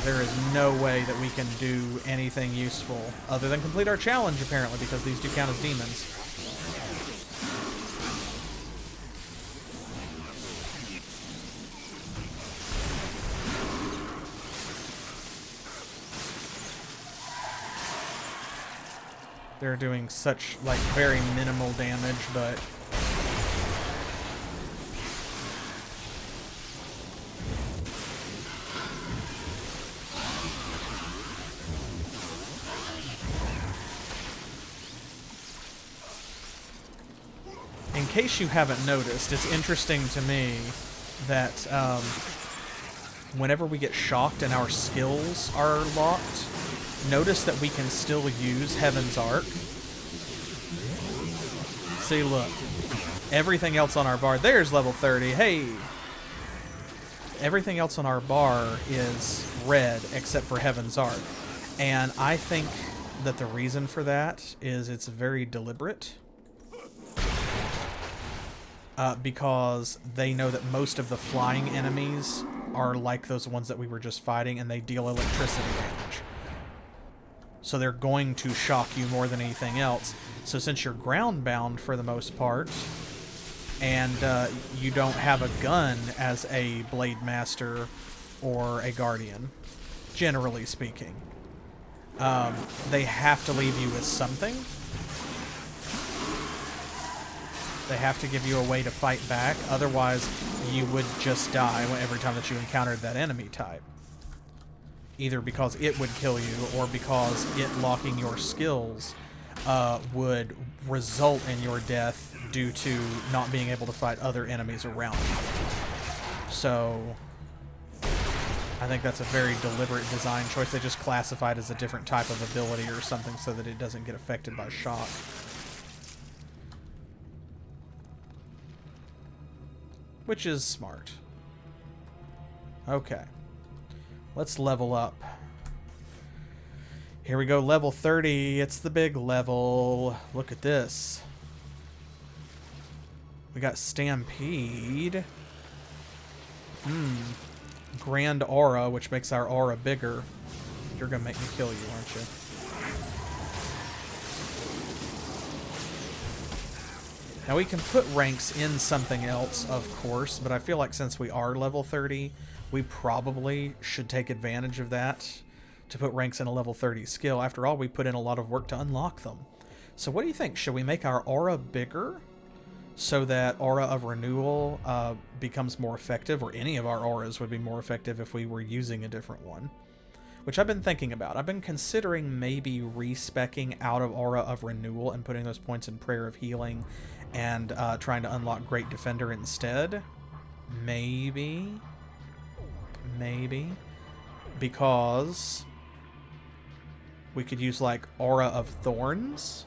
There is no way that we can do anything useful other than complete our challenge, apparently, because these do count as demons. They're doing such, like, very minimal damage, but... In case you haven't noticed, it's interesting to me that whenever we get shocked and our skills are locked, notice that we can still use Heaven's Arc. See, look. Everything else on our bar... There's level 30. Hey! Everything else on our bar is red except for Heaven's Arc. And I think that the reason for that is it's very deliberate. Because they know that most of the flying enemies are like those ones that we were just fighting, and they deal electricity damage. So they're going to shock you more than anything else. So since you're ground-bound for the most part, and you don't have a gun as a Blade Master or a Guardian, generally speaking, they have to leave you with something. They have to give you a way to fight back, otherwise you would just die every time that you encountered that enemy type. Either because it would kill you, or because it locking your skills would result in your death due to not being able to fight other enemies around you. So, I think that's a very deliberate design choice. They just classify it as a different type of ability or something so that it doesn't get affected by shock. Which is smart. Okay. Let's level up. Here we go, level 30. It's the big level. Look at this. We got Stampede. Grand Aura, which makes our aura bigger. You're gonna make me kill you, aren't you? Now we can put ranks in something else, of course, but I feel like since we are level 30, we probably should take advantage of that to put ranks in a level 30 skill. After all, we put in a lot of work to unlock them. So what do you think? Should we make our aura bigger so that Aura of Renewal becomes more effective, or any of our auras would be more effective if we were using a different one? Which I've been thinking about. I've been considering maybe respecking out of Aura of Renewal and putting those points in Prayer of Healing and trying to unlock Great Defender instead. Maybe. Because we could use like Aura of Thorns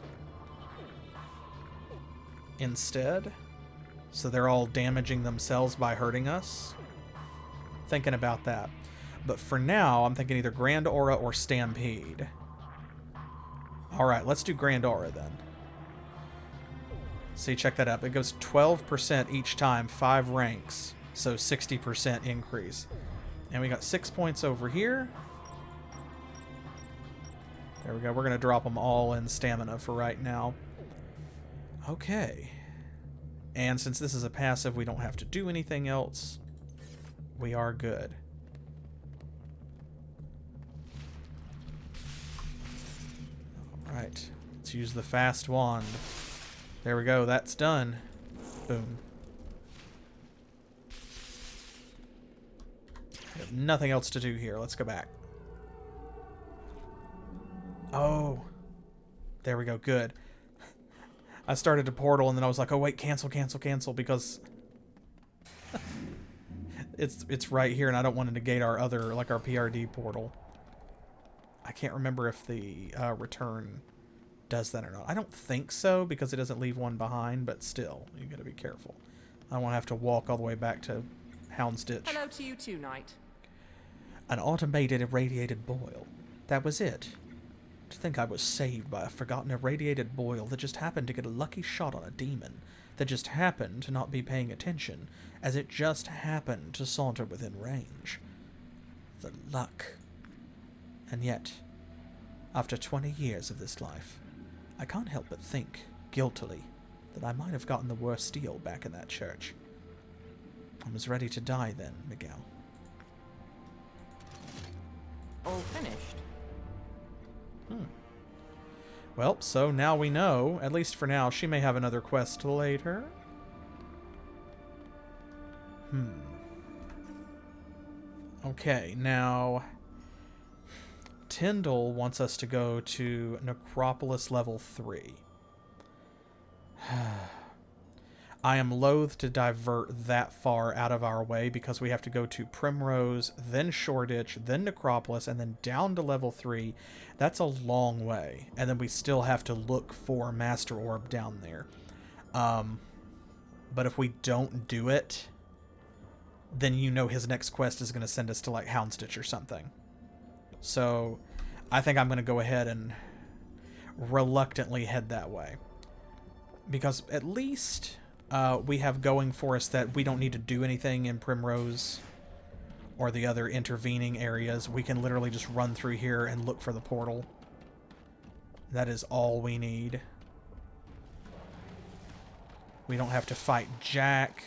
instead. So they're all damaging themselves by hurting us. Thinking about that. But for now, I'm thinking either Grand Aura or Stampede. Alright, let's do Grand Aura then. See, check that out. It goes 12% each time, 5 ranks. So 60% increase. And we got 6 points over here. There we go. We're going to drop them all in stamina for right now. Okay. And since this is a passive, we don't have to do anything else. We are good. Alright. Let's use the fast wand. There we go. That's done. Boom. We have nothing else to do here. Let's go back. Oh. There we go. Good. I started a portal and then I was like, oh wait, cancel, because it's right here and I don't want to negate our other, like our PRD portal. I can't remember if the return does that or not. I don't think so, because it doesn't leave one behind, but still, you gotta be careful. I don't want to have to walk all the way back to Houndsditch. Hello to you too, Knight. An automated irradiated boil. That was it. To think I was saved by a forgotten irradiated boil that just happened to get a lucky shot on a demon, that just happened to not be paying attention, as it just happened to saunter within range. The luck. And yet, after 20 years of this life, I can't help but think, guiltily, that I might have gotten the worst deal back in that church. I was ready to die then, Miguel. All finished. Well, so now we know, at least for now, she may have another quest later. Okay, now Tyndall wants us to go to Necropolis level 3. I am loath to divert that far out of our way because we have to go to Primrose, then Shoreditch, then Necropolis, and then down to level 3. That's a long way. And then we still have to look for Master Orb down there. But if we don't do it, then you know his next quest is going to send us to like Houndstitch or something. So I think I'm going to go ahead and reluctantly head that way. Because at least we have going for us that we don't need to do anything in Primrose or the other intervening areas. We can literally just run through here and look for the portal. That is all we need. We don't have to fight Jack.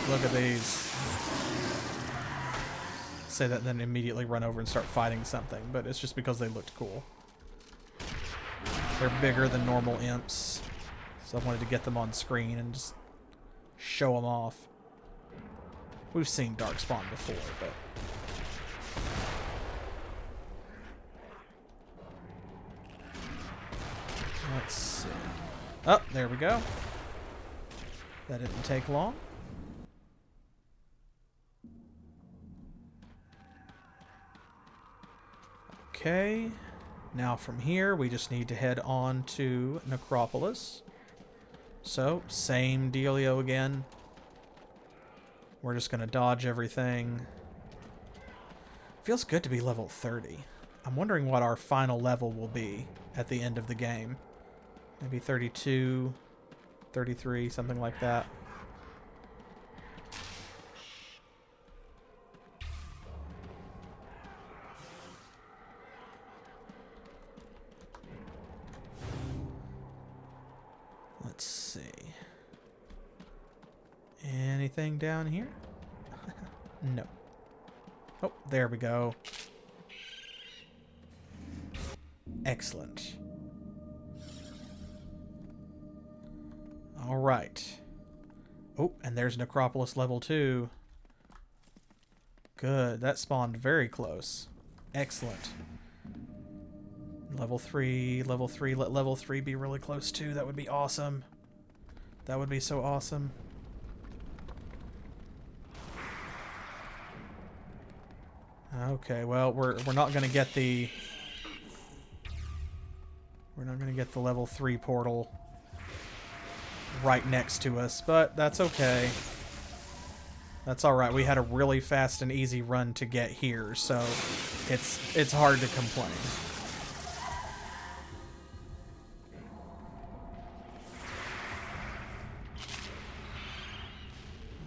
Look at these. Say that, then immediately run over and start fighting something, but it's just because they looked cool. They're bigger than normal imps, so I wanted to get them on screen and just show them off. We've seen Darkspawn before, but... Let's see. Oh, there we go. That didn't take long. Okay. Now from here, we just need to head on to Necropolis. So, same dealio again. We're just going to dodge everything. Feels good to be level 30. I'm wondering what our final level will be at the end of the game. Maybe 32, 33, something like that. Let's see. Anything down here? No. Oh, there we go. Excellent. All right. Oh, and there's Necropolis level 2. Good. That spawned very close. Excellent. Level 3, level 3. Let level 3 be really close too. That would be awesome. That would be so awesome. Okay, well, we're not going to get the... We're not going to get the level 3 portal right next to us, but that's okay. That's alright. We had a really fast and easy run to get here, so it's hard to complain.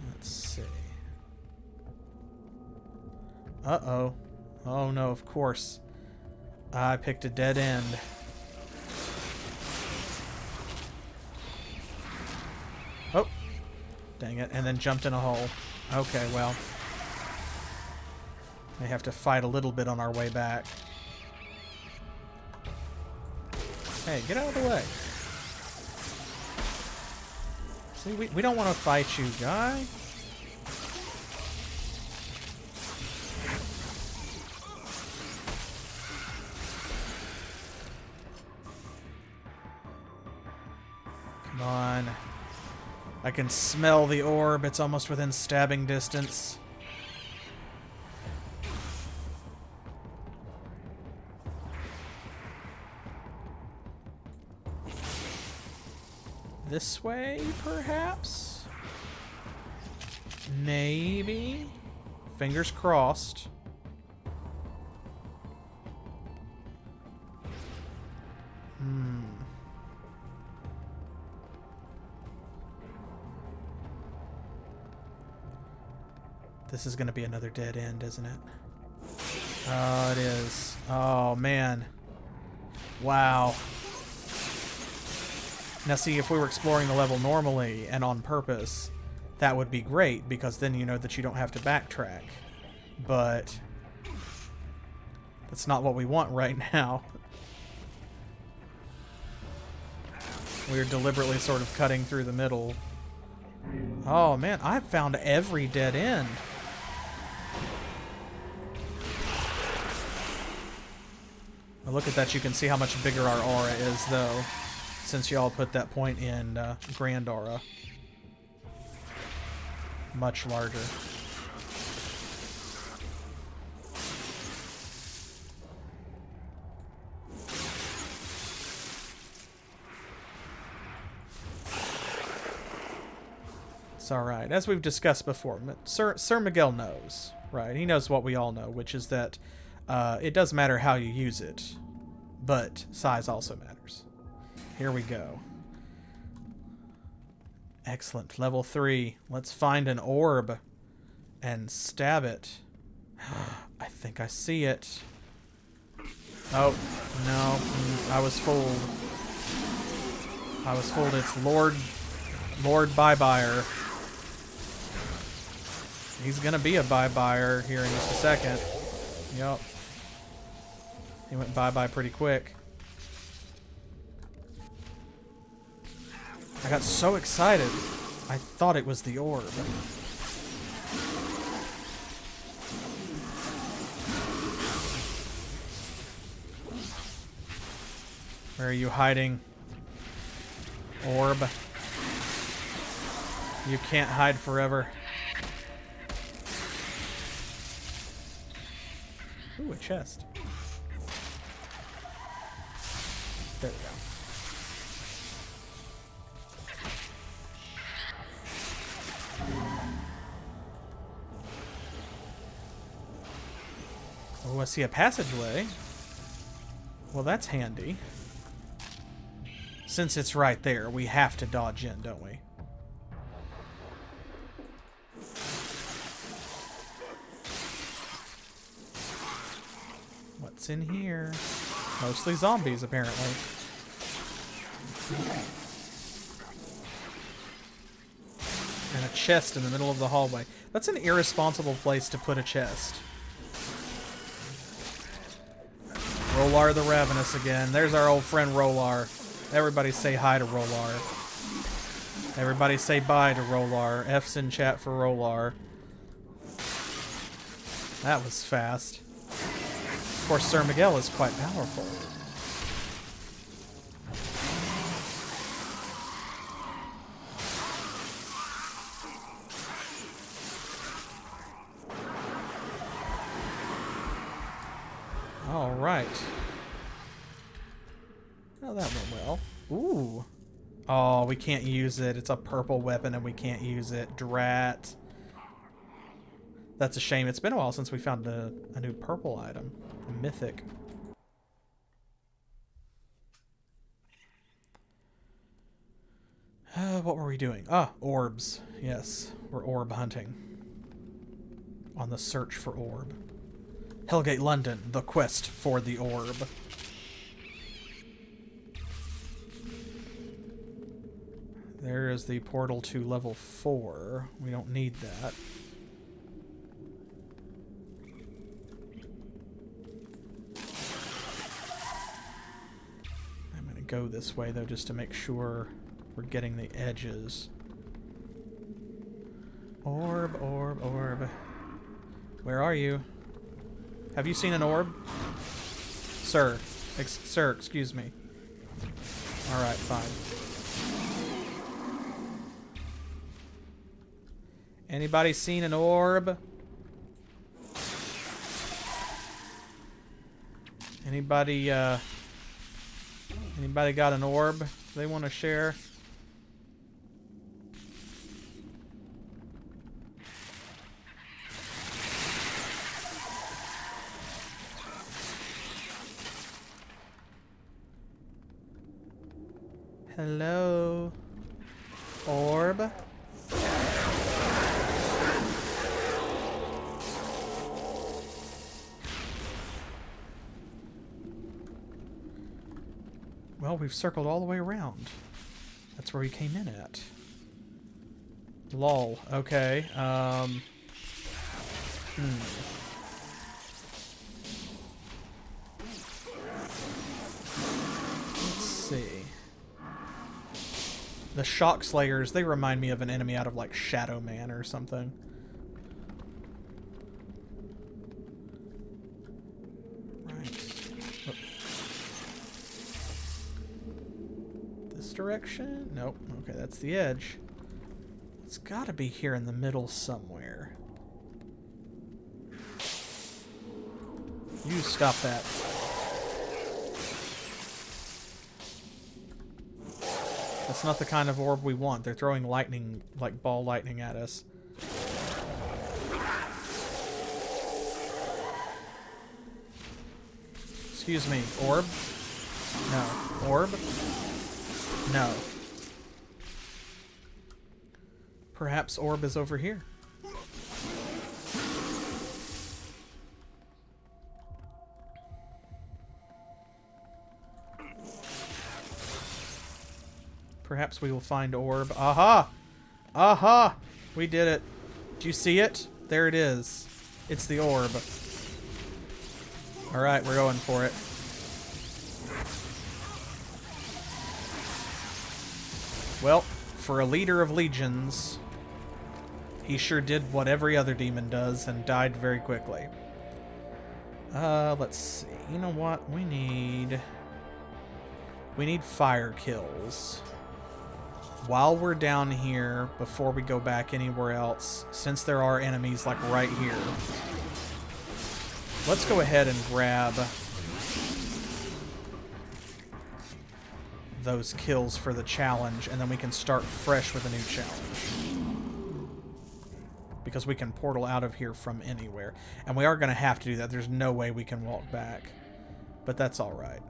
Let's see. Uh-oh. Oh no, of course. I picked a dead end. Oh, dang it, and then jumped in a hole. Okay, well. May have to fight a little bit on our way back. Hey, get out of the way. See, we don't want to fight you, guy. Come on. I can smell the orb. It's almost within stabbing distance. This way, perhaps? Maybe? Fingers crossed. This is going to be another dead end, isn't it? Oh, it is. Oh, man. Wow. Now, see, if we were exploring the level normally and on purpose, that would be great, because then you know that you don't have to backtrack. But That's not what we want right now. We're deliberately sort of cutting through the middle. Oh man, I've found every dead end. Well, look at that, you can see how much bigger our aura is though, since y'all put that point in Grand Aura. Much larger. It's alright. As we've discussed before, Sir Miguel knows, right? He knows what we all know, which is that it does matter how you use it, but size also matters. Here we go. Excellent. Level 3. Let's find an orb and stab it. I think I see it. Oh, no. I was fooled. I was fooled. It's Lord Bye-Buyer. He's gonna be a Bye-Buyer here in just a second. Yup. He went bye-bye pretty quick. I got so excited. I thought it was the orb. Where are you hiding? Orb. You can't hide forever. Ooh, a chest. There we go. Oh, I see a passageway. Well, that's handy. Since it's right there, we have to dodge in, don't we? What's in here? Mostly zombies, apparently. And a chest in the middle of the hallway. That's an irresponsible place to put a chest. Rolar the Ravenous again. There's our old friend Rolar. Everybody say hi to Rolar. Everybody say bye to Rolar. F's in chat for Rolar. That was fast. Of course, Sir Miguel is quite powerful. All right. Oh, that went well. Ooh. Oh, we can't use it. It's a purple weapon and we can't use it. Drat. That's a shame. It's been a while since we found a new purple item. A mythic. What were we doing? Ah, orbs. Yes, we're orb hunting. On the search for orb. Hellgate, London, the quest for the orb. There is the portal to level 4. We don't need that. I'm going to go this way, though, just to make sure we're getting the edges. Orb, orb, orb. Where are you? Have you seen an orb? Sir. Sir, excuse me. Alright, fine. Anybody seen an orb? Anybody got an orb they want to share? Hello? Orb? Well, we've circled all the way around. That's where we came in at. Lol. Okay. The Shock Slayers, they remind me of an enemy out of, like, Shadow Man or something. Right. Oh. This direction? Nope. Okay, that's the edge. It's gotta be here in the middle somewhere. You stop that. That's not the kind of orb we want. They're throwing lightning, like ball lightning at us. Excuse me, orb? No. Orb? No. Perhaps orb is over here. Perhaps we will find orb. Aha! Aha! We did it. Do you see it? There it is. It's the orb. Alright, we're going for it. Well, for a leader of legions, he sure did what every other demon does and died very quickly. Let's see. You know what? We need fire kills. While we're down here, before we go back anywhere else, since there are enemies like right here, let's go ahead and grab those kills for the challenge, and then we can start fresh with a new challenge. Because we can portal out of here from anywhere. And we are going to have to do that. There's no way we can walk back. But that's alright.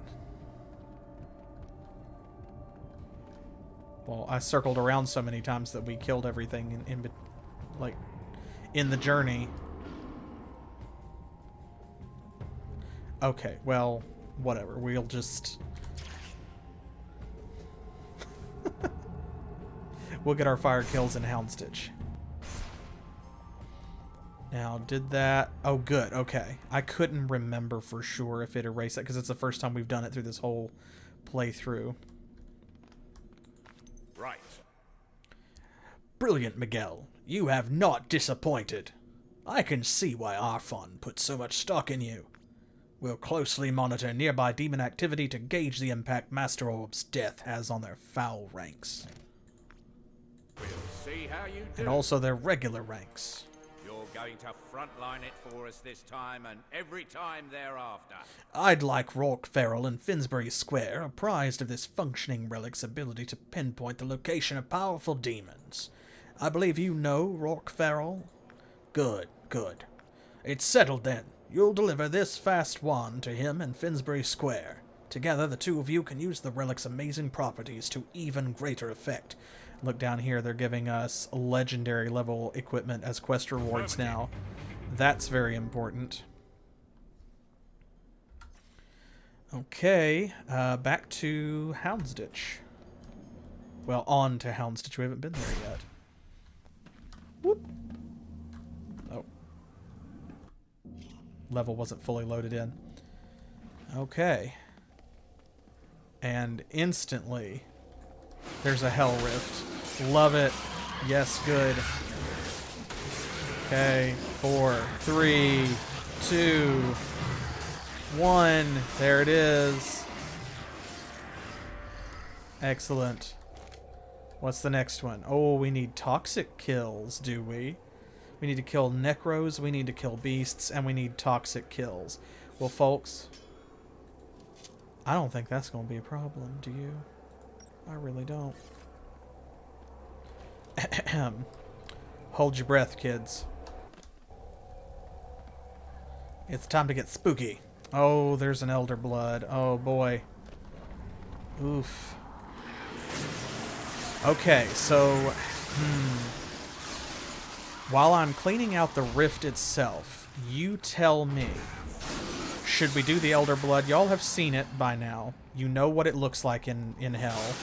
Well, I circled around so many times that we killed everything in the journey. Okay, well, whatever. We'll just... we'll get our fire kills in Houndstitch. Now, did that... oh, good. Okay. I couldn't remember for sure if it erased that, because it's the first time we've done it through this whole playthrough. Right. Brilliant, Miguel. You have not disappointed. I can see why Arfon put so much stock in you. We'll closely monitor nearby demon activity to gauge the impact Master Orb's death has on their foul ranks. We'll see how you do. And also their regular ranks. You're going to frontline it for us this time and every time thereafter. I'd like Rourke Farrell in Finsbury Square apprised of this functioning relic's ability to pinpoint the location of powerful demons. I believe you know Rourke Farrell? Good, good. It's settled then. You'll deliver this fast wand to him in Finsbury Square. Together, the two of you can use the relic's amazing properties to even greater effect. Look down here, they're giving us legendary level equipment as quest rewards now. That's very important. Okay, back to Houndstitch. Well, on to Houndstitch. We haven't been there yet. Whoop. Oh. Level wasn't fully loaded in. Okay. And instantly, there's a Hell Rift. Love it. Yes, good. Okay, 4, 3, 2, 1. There it is. Excellent. What's the next one? Oh, we need toxic kills, do we? We need to kill Necros, we need to kill beasts, and we need toxic kills. Well, folks, I don't think that's going to be a problem, do you? I really don't. Hold your breath, kids. It's time to get spooky. Oh, there's an Elder Blood. Oh, boy. Oof. Okay, so... while I'm cleaning out the rift itself, you tell me, should we do the Elder Blood? Y'all have seen it by now. You know what it looks like in Hell.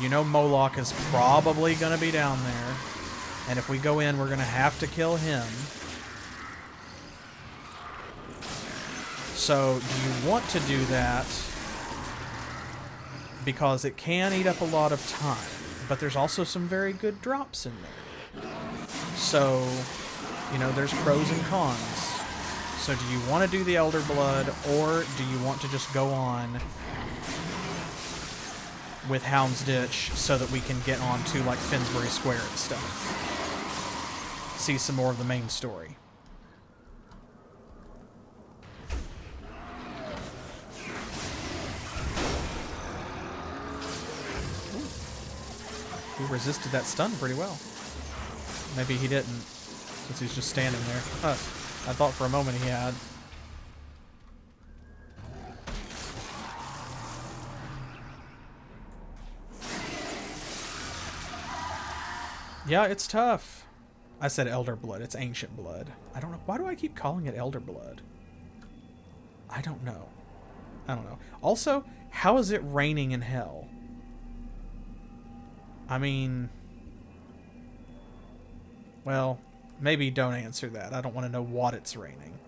You know Moloch is probably going to be down there. And if we go in, we're going to have to kill him. So, do you want to do that? Because it can eat up a lot of time. but there's also some very good drops in there. So, you know, there's pros and cons. So do you want to do the Elder Blood, or do you want to just go on with Hound's Ditch so that we can get on to, like, Finsbury Square and stuff? See some more of the main story. He resisted that stun pretty well. Maybe he didn't, since he's just standing there. Huh. I thought for a moment he had. Yeah, it's tough. I said Elder Blood. It's Ancient Blood. I don't know. Why do I keep calling it Elder Blood? I don't know. I don't know. Also, how is it raining in hell? I mean, well, maybe don't answer that. I don't want to know what it's raining.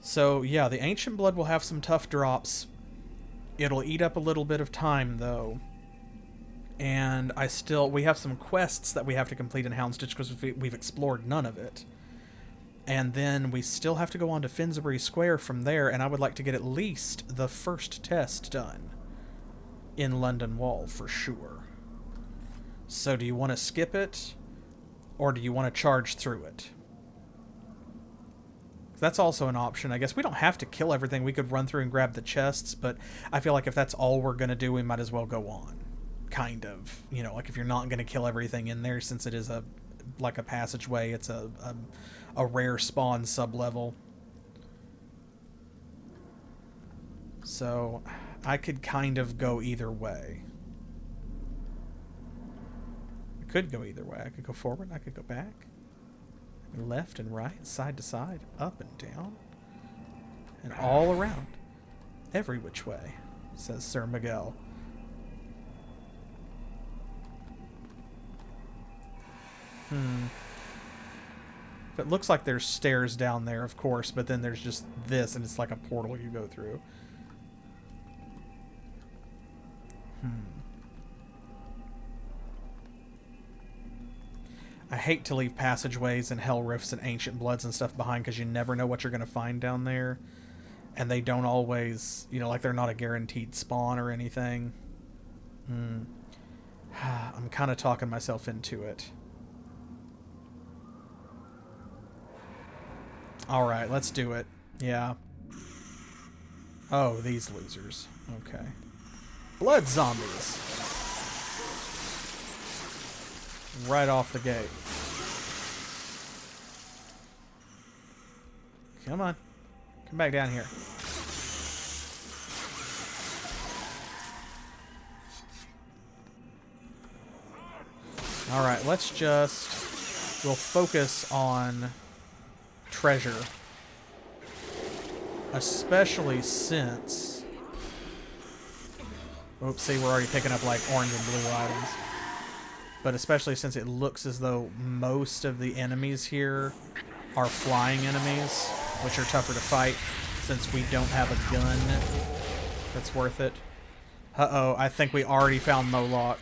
So, yeah, the Ancient Blood will have some tough drops. It'll eat up a little bit of time, though. And we have some quests that we have to complete in Hound's Ditch because we've explored none of it. And then we still have to go on to Finsbury Square from there, and I would like to get at least the first test done in London Wall for sure. So do you want to skip it, or do you want to charge through it? That's also an option. I guess we don't have to kill everything. We could run through and grab the chests, but I feel like if that's all we're going to do, we might as well go on. Kind of. You know, like if you're not going to kill everything in there, since it is a passageway, it's a rare spawn sub-level. So I could kind of go either way. I could go either way. I could go forward, I could go back. Left and right, side to side, up and down. And all around. Every which way, says Sir Miguel. It looks like there's stairs down there, of course, but then there's just this, and it's like a portal you go through. I hate to leave passageways and hell rifts and ancient bloods and stuff behind, because you never know what you're going to find down there. And they don't always, you know, like they're not a guaranteed spawn or anything. I'm kind of talking myself into it. Alright, let's do it. Yeah. Oh, these losers. Okay. Blood zombies. Right off the gate. Come on. Come back down here. Alright, let's just... We'll focus on treasure. Especially since... Oops, see, we're already picking up like orange and blue items. But especially since it looks as though most of the enemies here are flying enemies, which are tougher to fight since we don't have a gun that's worth it. Uh-oh, I think we already found Moloch.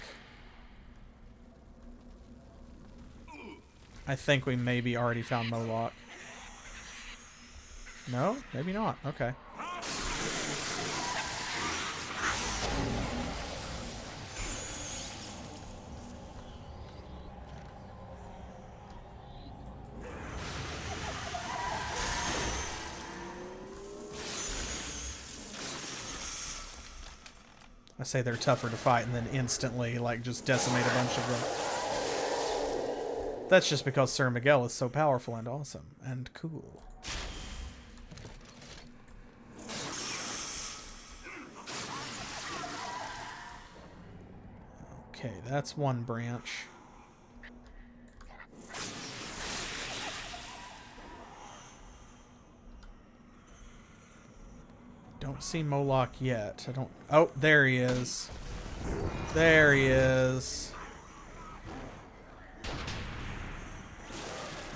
I think we maybe already found Moloch. No? Maybe not. Okay. I say they're tougher to fight and then instantly, like, just decimate a bunch of them. That's just because Sir Miguel is so powerful and awesome and cool. Okay, that's one branch. Don't see Moloch yet. I don't... Oh, there he is. There he is.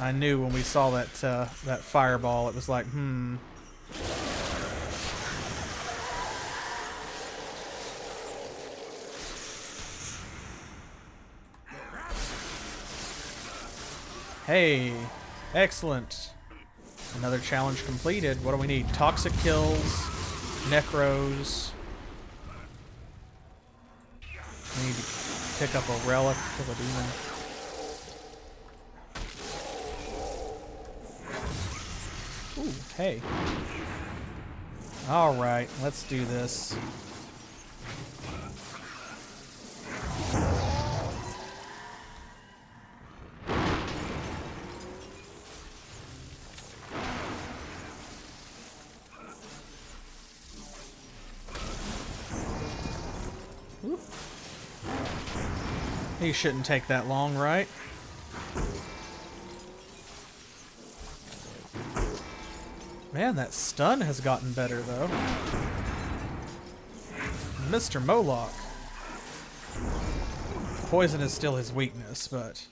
I knew when we saw that that fireball, it was like, Hey, excellent. Another challenge completed. What do we need? Toxic kills, necros. We need to pick up a relic, kill a demon. Ooh, hey. Alright, let's do this. Ooh. He shouldn't take that long, right? Man, that stun has gotten better, though. Mr. Moloch. Poison is still his weakness, but...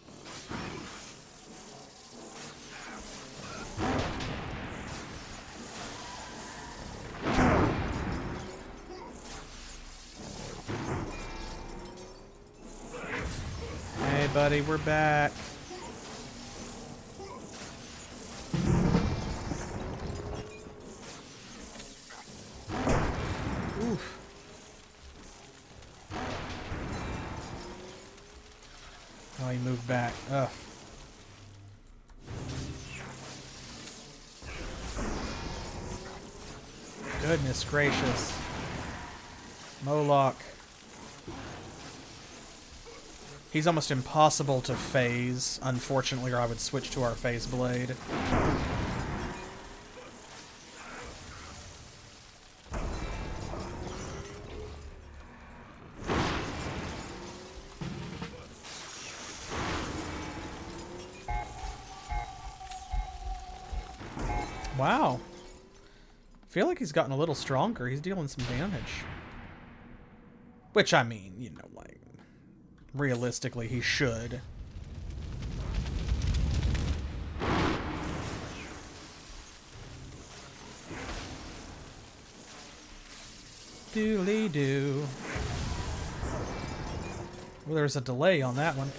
Hey, buddy, we're back. Oof. Oh, he moved back. Ugh. Goodness gracious. Moloch. He's almost impossible to phase, unfortunately, or I would switch to our phase blade. Wow. I feel like he's gotten a little stronger. He's dealing some damage. Which, I mean, you know, like, realistically, he should. Doodly-doo. Well, there's a delay on that one.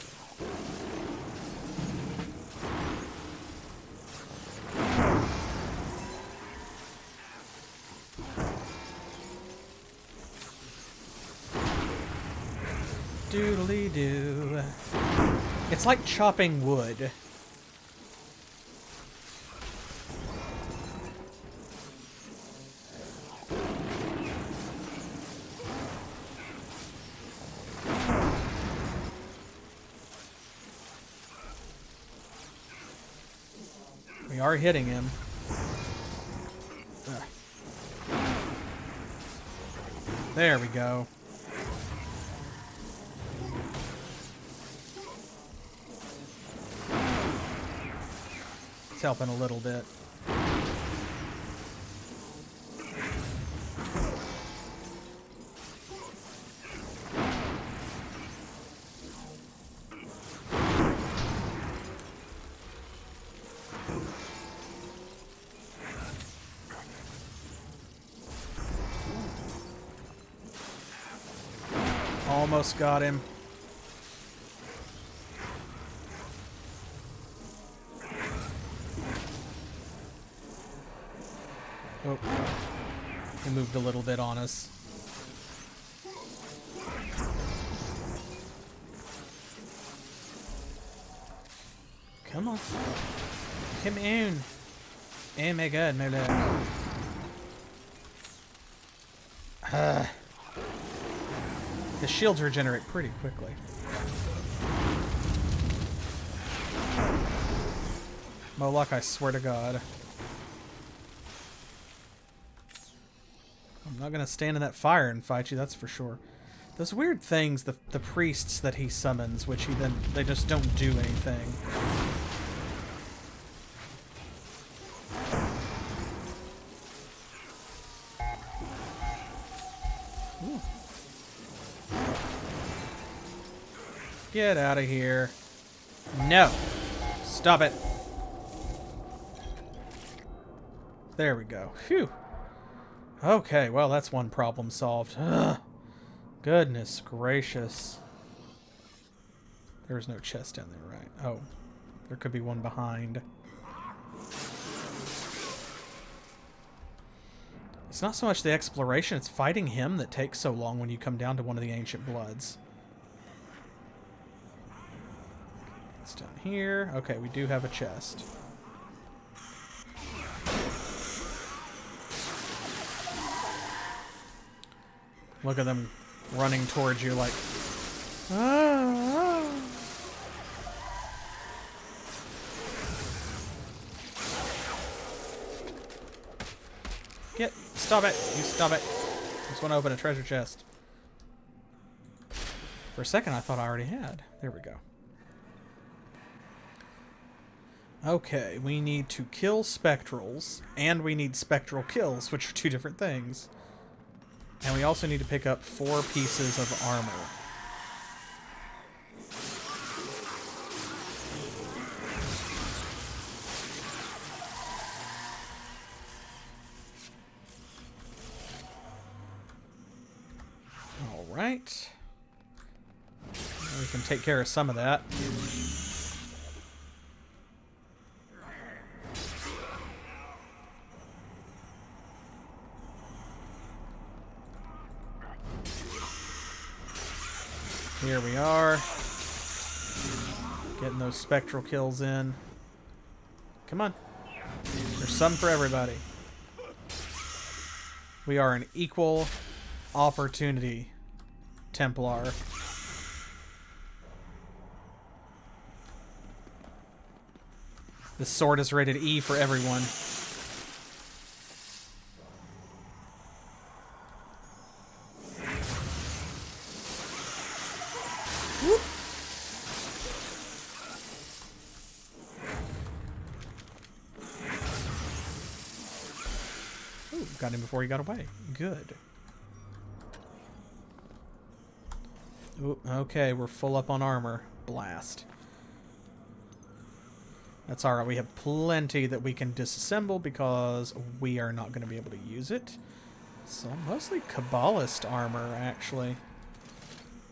Doodly-doo. It's like chopping wood. We are hitting him. Ugh. There we go. It's helping a little bit. Almost got him. Oh, he moved a little bit on us. Come on. Come on. Oh my god, my lord. The shields regenerate pretty quickly. Moloch, I swear to God. I'm not gonna stand in that fire and fight you, that's for sure. Those weird things, the priests that he summons, which they just don't do anything. Ooh. Get out of here. No. Stop it. There we go. Phew. Okay, well, that's one problem solved. Ugh. Goodness gracious. There's no chest down there, right? Oh. There could be one behind. It's not so much the exploration, it's fighting him that takes so long when you come down to one of the Ancient Bloods. It's down here. Okay, we do have a chest. Look at them running towards you like... Ah, ah. Stop it! You stop it! I just want to open a treasure chest. For a second I thought I already had. There we go. Okay, we need to kill spectrals, and we need spectral kills, which are two different things. And we also need to pick up 4 pieces of armor. Alright. We can take care of some of that. Here we are. Getting those spectral kills in. Come on. There's some for everybody. We are an equal opportunity Templar. The sword is rated E for everyone. Whoop. Ooh, got him before he got away. Good. Ooh, okay, we're full up on armor. Blast. That's alright, we have plenty that we can disassemble because we are not going to be able to use it. So mostly Kabbalist armor, actually.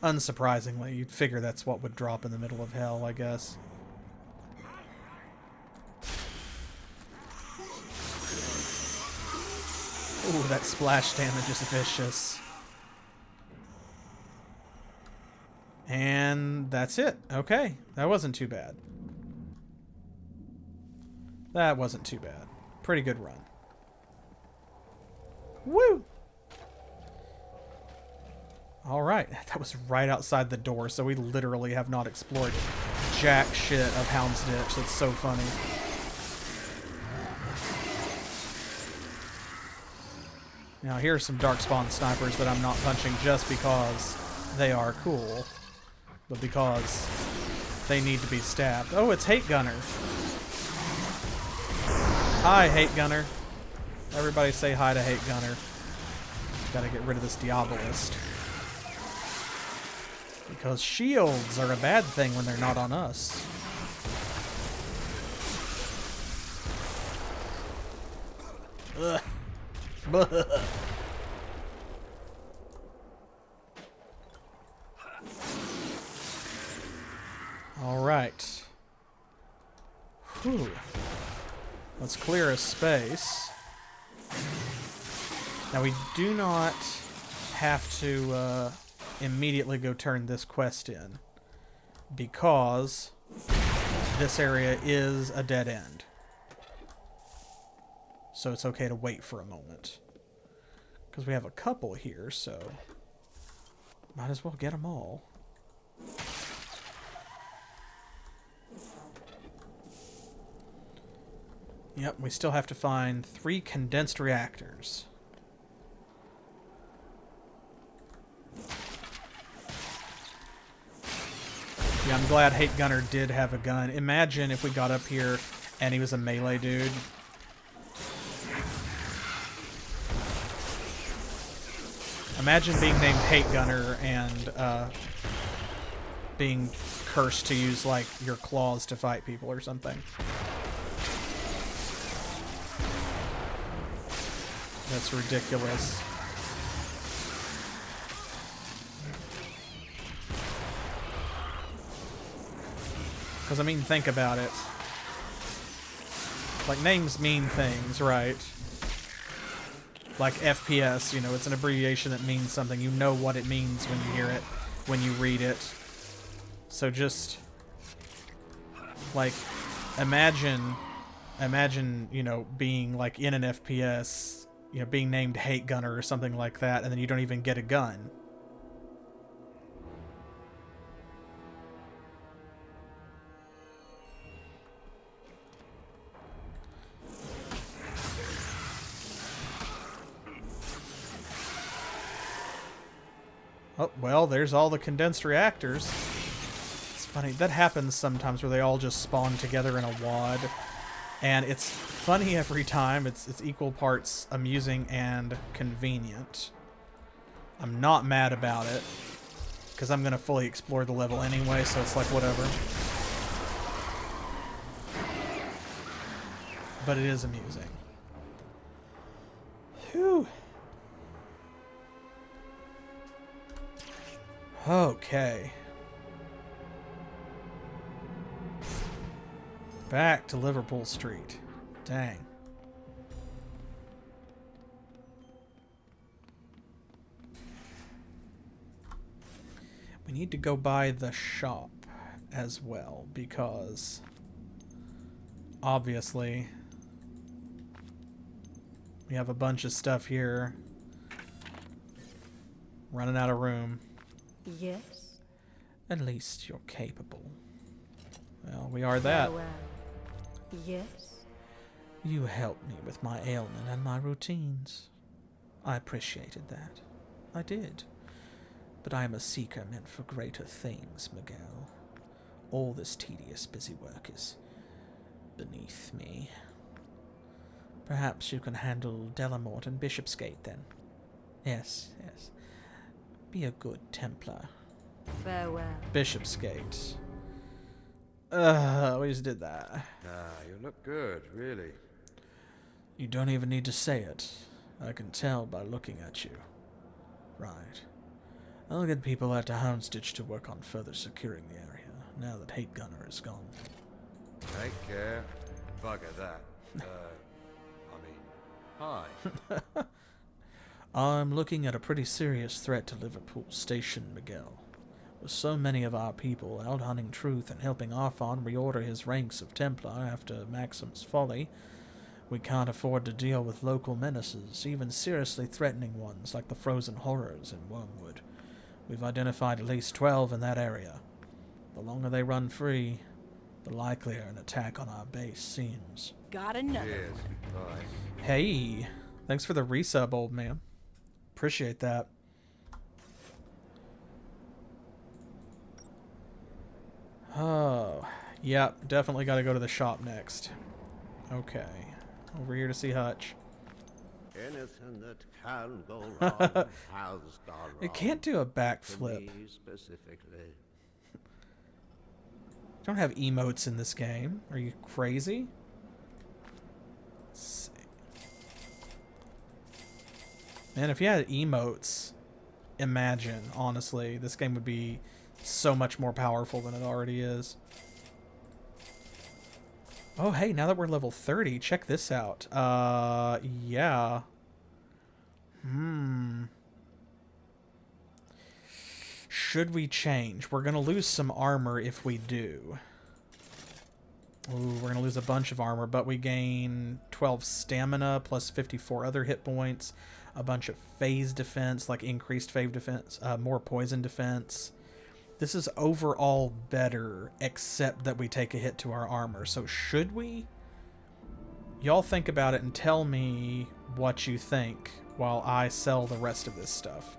Unsurprisingly, you'd figure that's what would drop in the middle of hell, I guess. Ooh, that splash damage is vicious. And that's it. Okay, that wasn't too bad. That wasn't too bad. Pretty good run. Woo! Alright, that was right outside the door, so we literally have not explored jack shit of Hound's Ditch. That's so funny. Now here's some Darkspawn snipers that I'm not punching just because they are cool, but because they need to be stabbed. Oh, it's Hate Gunner. Hi, Hate Gunner. Everybody say hi to Hate Gunner. Gotta get rid of this Diabolist. Because shields are a bad thing when they're not on us. Ugh. Alright. Whew. Let's clear a space. Now we do not have to immediately go turn this quest in, because this area is a dead end. So it's okay to wait for a moment. Because we have a couple here, so might as well get them all. Yep, we still have to find 3 condensed reactors. Yeah, I'm glad Hate Gunner did have a gun. Imagine if we got up here and he was a melee dude. Imagine being named Hate Gunner and being cursed to use, like, your claws to fight people or something. That's ridiculous. Because, I mean, think about it. Like, names mean things, right? Like FPS, you know, it's an abbreviation that means something. You know what it means when you hear it, when you read it. So just, like, imagine, you know, being, like, in an FPS, you know, being named Hate Gunner or something like that, and then you don't even get a gun. Oh, well, there's all the condensed reactors. It's funny, that happens sometimes where they all just spawn together in a wad. And it's funny every time. It's equal parts amusing and convenient. I'm not mad about it, because I'm going to fully explore the level anyway, so it's like whatever. But it is amusing. Whew. Okay. Back to Liverpool Street. Dang. We need to go by the shop as well, because obviously we have a bunch of stuff here. Running out of room. Yes. At least you're capable. Well, we are that. Farewell. Yes. You helped me with my ailment and my routines. I appreciated that. I did. But I am a seeker meant for greater things, Miguel. All this tedious busy work is beneath me. Perhaps you can handle Delamort and Bishopsgate then. Yes, yes. Be a good Templar. Farewell. Bishopsgate. We just did that. You look good, really. You don't even need to say it. I can tell by looking at you. Right. I'll get people out to Houndstitch to work on further securing the area, now that Hate Gunner is gone. Take care. Bugger that. Hi. I'm looking at a pretty serious threat to Liverpool Station, Miguel. With so many of our people out hunting truth and helping Arfon reorder his ranks of Templar after Maximus' folly, we can't afford to deal with local menaces, even seriously threatening ones like the frozen horrors in Wormwood. We've identified at least 12 in that area. The longer they run free, the likelier an attack on our base seems. Got another Cheers. one. Bye. Hey, thanks for the resub, old man. Appreciate that. Oh, yep, definitely got to go to the shop next. Okay, over here to see Hutch. Anything that can go wrong has gone wrong. It can't do a To backflip. me specifically. Don't have emotes in this game. Are you crazy? Let's see. Man, if you had emotes, imagine, honestly, this game would be so much more powerful than it already is. Oh, hey, now that we're level 30, check this out. Yeah. Should we change? We're gonna lose some armor if we do. Ooh, we're gonna lose a bunch of armor, but we gain 12 stamina plus 54 other hit points, a bunch of phase defense, like increased phase defense, more poison defense. This is overall better, except that we take a hit to our armor. So should we? Y'all think about it and tell me what you think while I sell the rest of this stuff.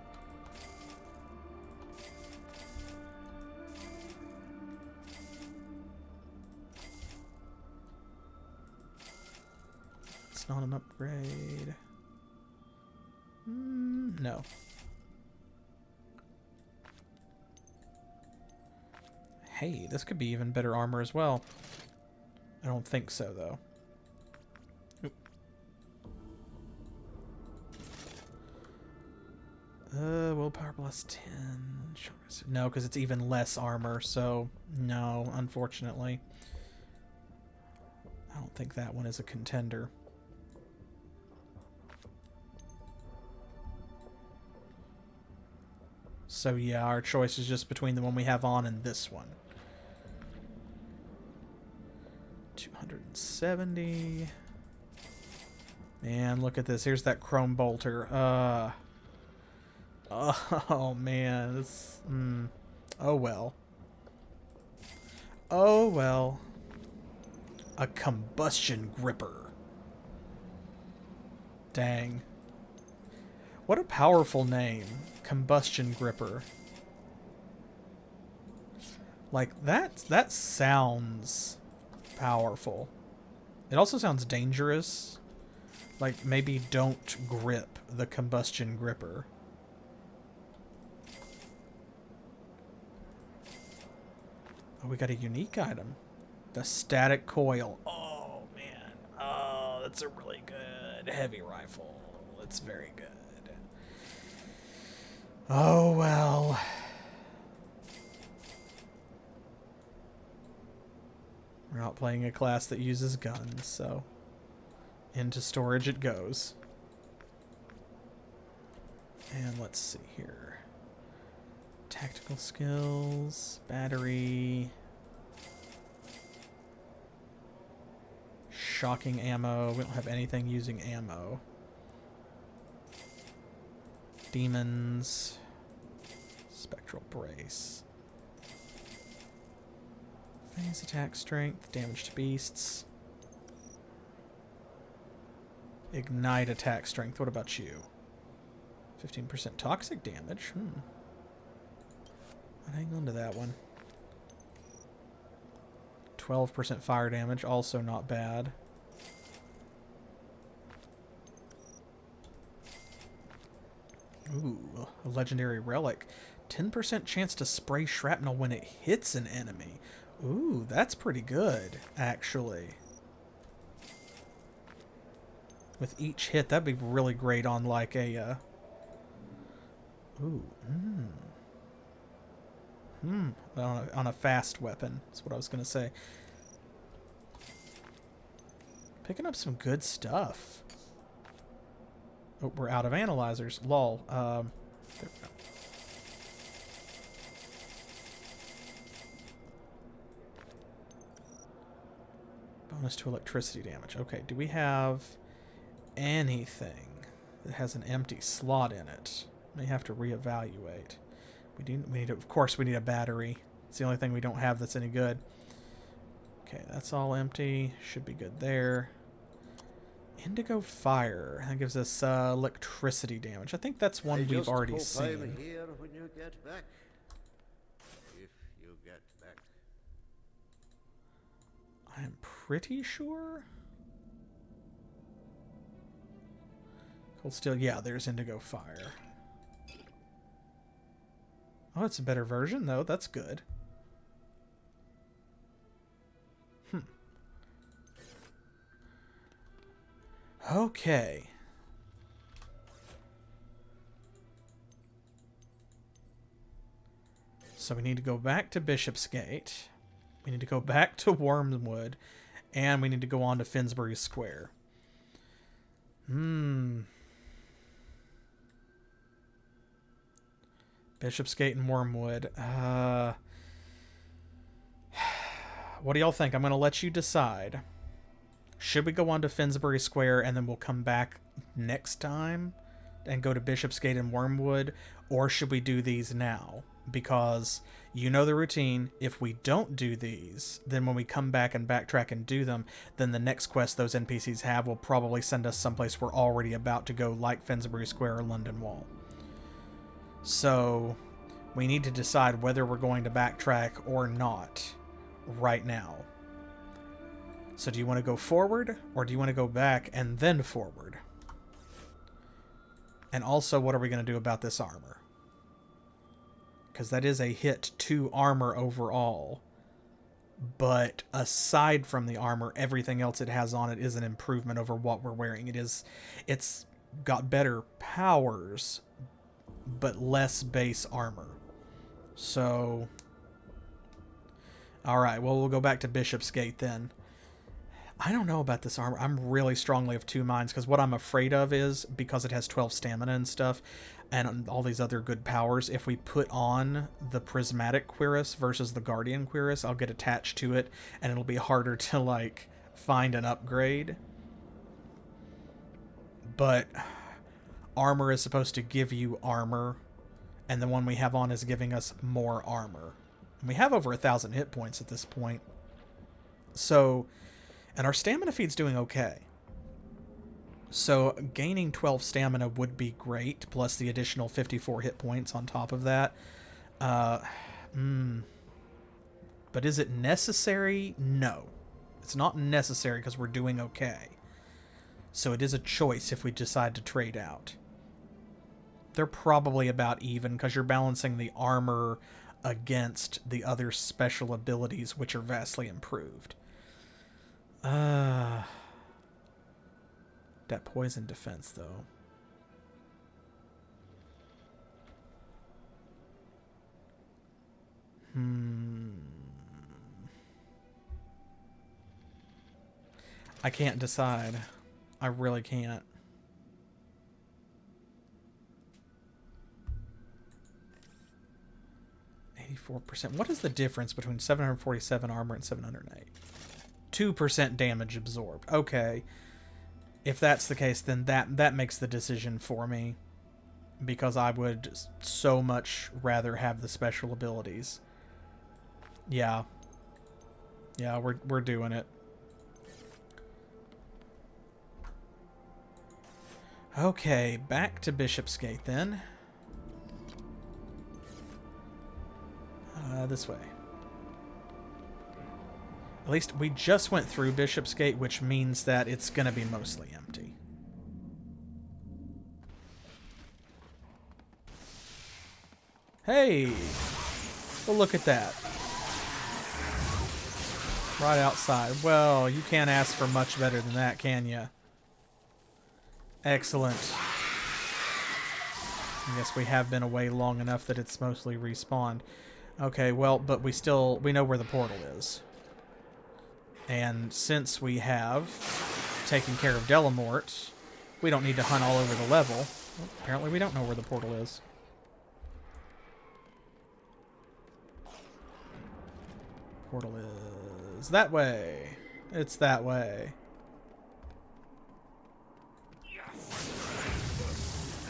It's not an upgrade. No. Hey, this could be even better armor as well. I don't think so, though. Oop. Willpower plus 10. No, because it's even less armor, so no, unfortunately. I don't think that one is a contender. So yeah, our choice is just between the one we have on and this one. 270. Man, look at this. Here's that chrome bolter. Oh man, this. Oh well. Oh well. A combustion gripper. Dang. What a powerful name. Combustion gripper. Like that sounds powerful. It also sounds dangerous. Like maybe don't grip the combustion gripper. Oh, we got a unique item. The static coil. Oh man. Oh, that's a really good heavy rifle. It's very good. Oh well. We're not playing a class that uses guns, so into storage it goes. And let's see here. Tactical skills, battery, shocking ammo. We don't have anything using ammo. Demons, spectral brace. Phase attack strength, damage to beasts. Ignite attack strength. What about you? 15% toxic damage. I'll hang on to that one. 12% fire damage. Also not bad. Ooh, a legendary relic. 10% chance to spray shrapnel when it hits an enemy. Ooh, that's pretty good, actually. With each hit, that'd be really great on like a, on a fast weapon. That's what I was going to say. Picking up some good stuff. Oh, we're out of analyzers. Lol. There we go. Bonus to electricity damage. Okay, do we have anything that has an empty slot in it? May have to reevaluate. We need, of course, we need a battery. It's the only thing we don't have that's any good. Okay, that's all empty. Should be good there. Indigo fire. That gives us electricity damage. I think that's one we've already seen. I'm here when you get back. If you get back. I'm pretty sure. Cold steel. Yeah, there's indigo fire. Oh, it's a better version, though. That's good. Okay. So we need to go back to Bishopsgate. We need to go back to Wormwood. And we need to go on to Finsbury Square. Bishopsgate and Wormwood. What do y'all think? I'm going to let you decide. Should we go on to Finsbury Square and then we'll come back next time and go to Bishopsgate and Wormwood? Or should we do these now? Because you know the routine. If we don't do these, then when we come back and backtrack and do them, then the next quest those NPCs have will probably send us someplace we're already about to go, like Finsbury Square or London Wall. So we need to decide whether we're going to backtrack or not right now. So do you want to go forward, or do you want to go back and then forward? And also, what are we going to do about this armor? Because that is a hit to armor overall. But aside from the armor, everything else it has on it is an improvement over what we're wearing. It's got better powers, but less base armor. So, alright, well, we'll go back to Bishopsgate then. I don't know about this armor. I'm really strongly of two minds, because what I'm afraid of is, because it has 12 stamina and stuff, and all these other good powers, if we put on the Prismatic Cuirass versus the Guardian Cuirass, I'll get attached to it, and it'll be harder to, like, find an upgrade. But armor is supposed to give you armor, and the one we have on is giving us more armor. And we have over 1,000 hit points at this point. So, and our stamina feed's doing okay. So gaining 12 stamina would be great, plus the additional 54 hit points on top of that. But is it necessary? No. It's not necessary because we're doing okay. So it is a choice if we decide to trade out. They're probably about even because you're balancing the armor against the other special abilities, which are vastly improved. That poison defense, though. I can't decide. I really can't. %. What is the difference between 747 armor and 708? 2% damage absorbed. Okay. If that's the case, then that makes the decision for me. Because I would so much rather have the special abilities. Yeah. Yeah, we're doing it. Okay, back to Bishopsgate then. This way. At least we just went through Bishopsgate, which means that it's going to be mostly empty. Hey! Well, look at that. Right outside. Well, you can't ask for much better than that, can you? Excellent. I guess we have been away long enough that it's mostly respawned. Okay, well, but we know where the portal is. And since we have taken care of Delamort, we don't need to hunt all over the level. Well, apparently we don't know where the portal is. Portal is that way. It's that way.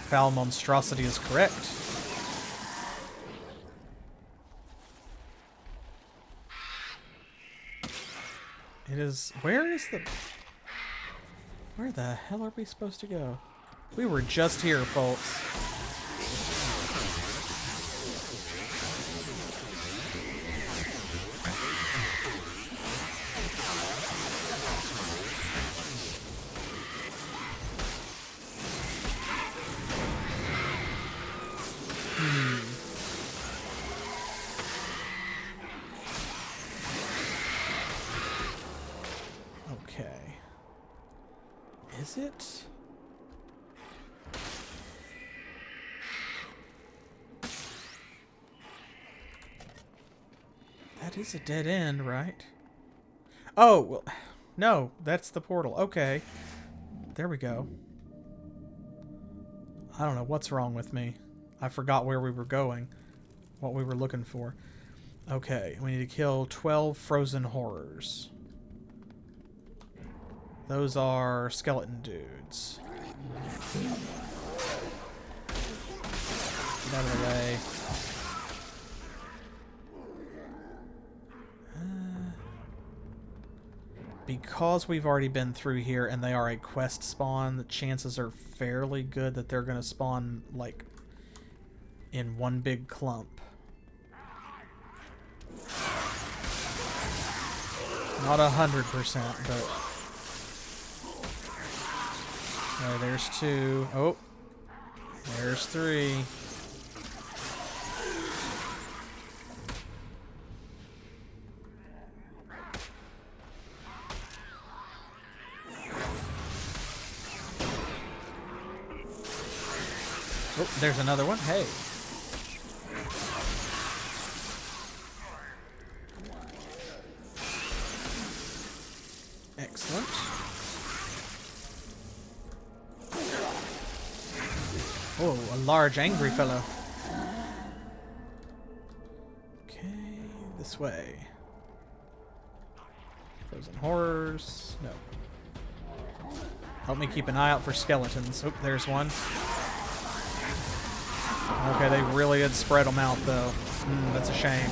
Foul monstrosity is correct. It is... Where the hell are we supposed to go? We were just here, folks. Is it? That is a dead end, right? Oh, well, no, that's the portal. Okay. There we go. I don't know what's wrong with me. I forgot where we were going. What we were looking for. Okay, we need to kill 12 frozen horrors. Those are skeleton dudes. Get out of the way. Because we've already been through here and they are a quest spawn, the chances are fairly good that they're going to spawn, like, in one big clump. Not 100%, but... there's 2. Oh. There's 3. Oh. Oh, there's another one. Hey. Excellent. Oh, a large angry fellow. Okay, this way. Frozen horrors. No. Help me keep an eye out for skeletons. Oh, there's one. Okay, they really did spread them out, though. That's a shame.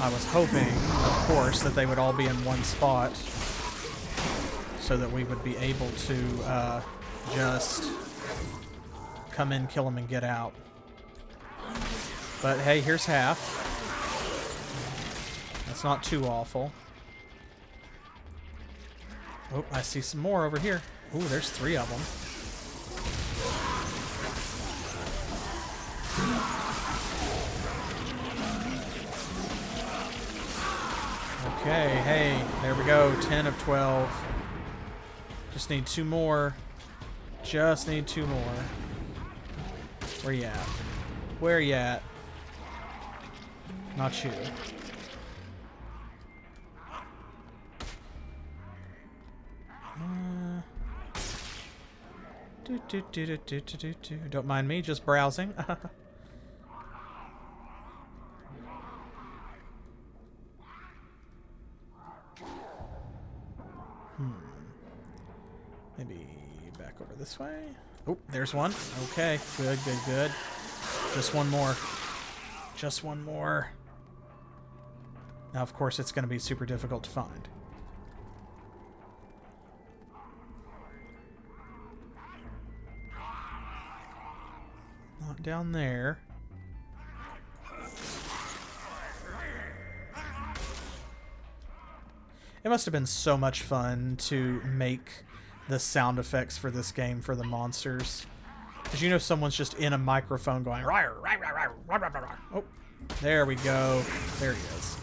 I was hoping, of course, that they would all be in one spot so that we would be able to just come in, kill them, and get out. But hey, here's half. That's not too awful. Oh, I see some more over here. Ooh, there's 3 of them. Okay, hey, there we go. 10 of 12. Just need 2 more. Just need 2 more. Where you at? Where you at? Not you. Don't mind me, just browsing. Maybe back over this way. Oh, there's one. Okay, good, good, good. Just one more. Just one more. Now, of course, it's going to be super difficult to find. Not down there. It must have been so much fun to make the sound effects for this game for the monsters. Because you know someone's just in a microphone going... Oh, there we go. There he is.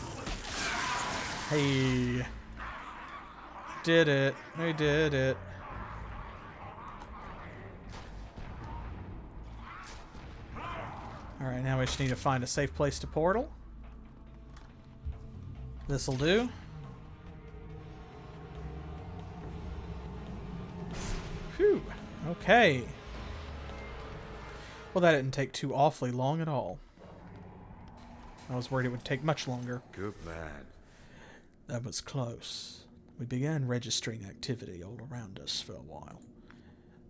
Hey. Did it. We did it. Alright, now we just need to find a safe place to portal. This'll do. Phew. Okay. Well, that didn't take too awfully long at all. I was worried it would take much longer. Good man. That was close. We began registering activity all around us for a while.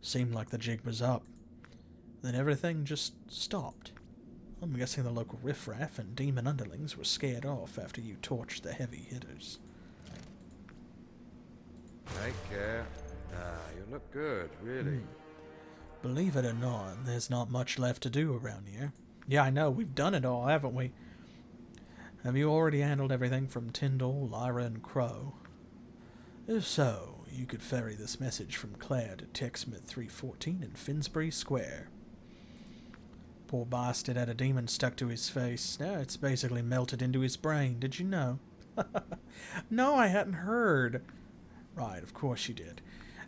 Seemed like the jig was up. Then everything just stopped. I'm guessing the local riffraff and demon underlings were scared off after you torched the heavy hitters. Take care. You look good, really. Believe it or not, there's not much left to do around here. Yeah, I know. We've done it all, haven't we? Have you already handled everything from Tyndall, Lyra, and Crow? If so, you could ferry this message from Claire to TechSmith 314 in Finsbury Square. Poor bastard had a demon stuck to his face. Now it's basically melted into his brain. Did you know? No, I hadn't heard. Right, of course you did.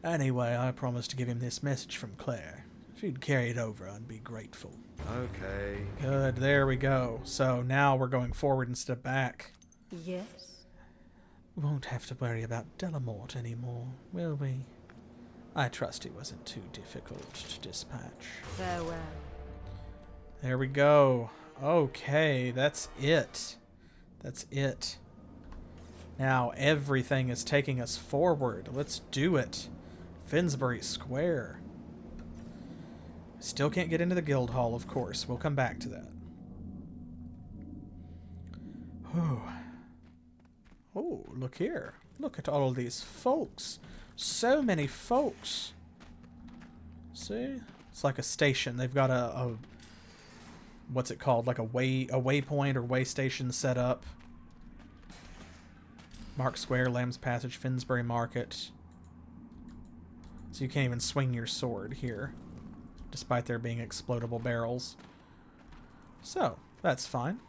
Anyway, I promised to give him this message from Claire. If you'd carry it over, I'd be grateful. Okay. Good, there we go. So now we're going forward instead of back. Yes. We won't have to worry about Delamort anymore, will we? I trust it wasn't too difficult to dispatch. Farewell. There we go. Okay, that's it. That's it. Now everything is taking us forward. Let's do it. Finsbury Square. Still can't get into the guild hall, of course. We'll come back to that. Whew. Oh, look here. Look at all these folks. So many folks. See? It's like a station. They've got a what's it called? Like a waypoint or way station set up. Mark Square, Lamb's Passage, Finsbury Market. So you can't even swing your sword here, despite there being explodable barrels. So, that's fine.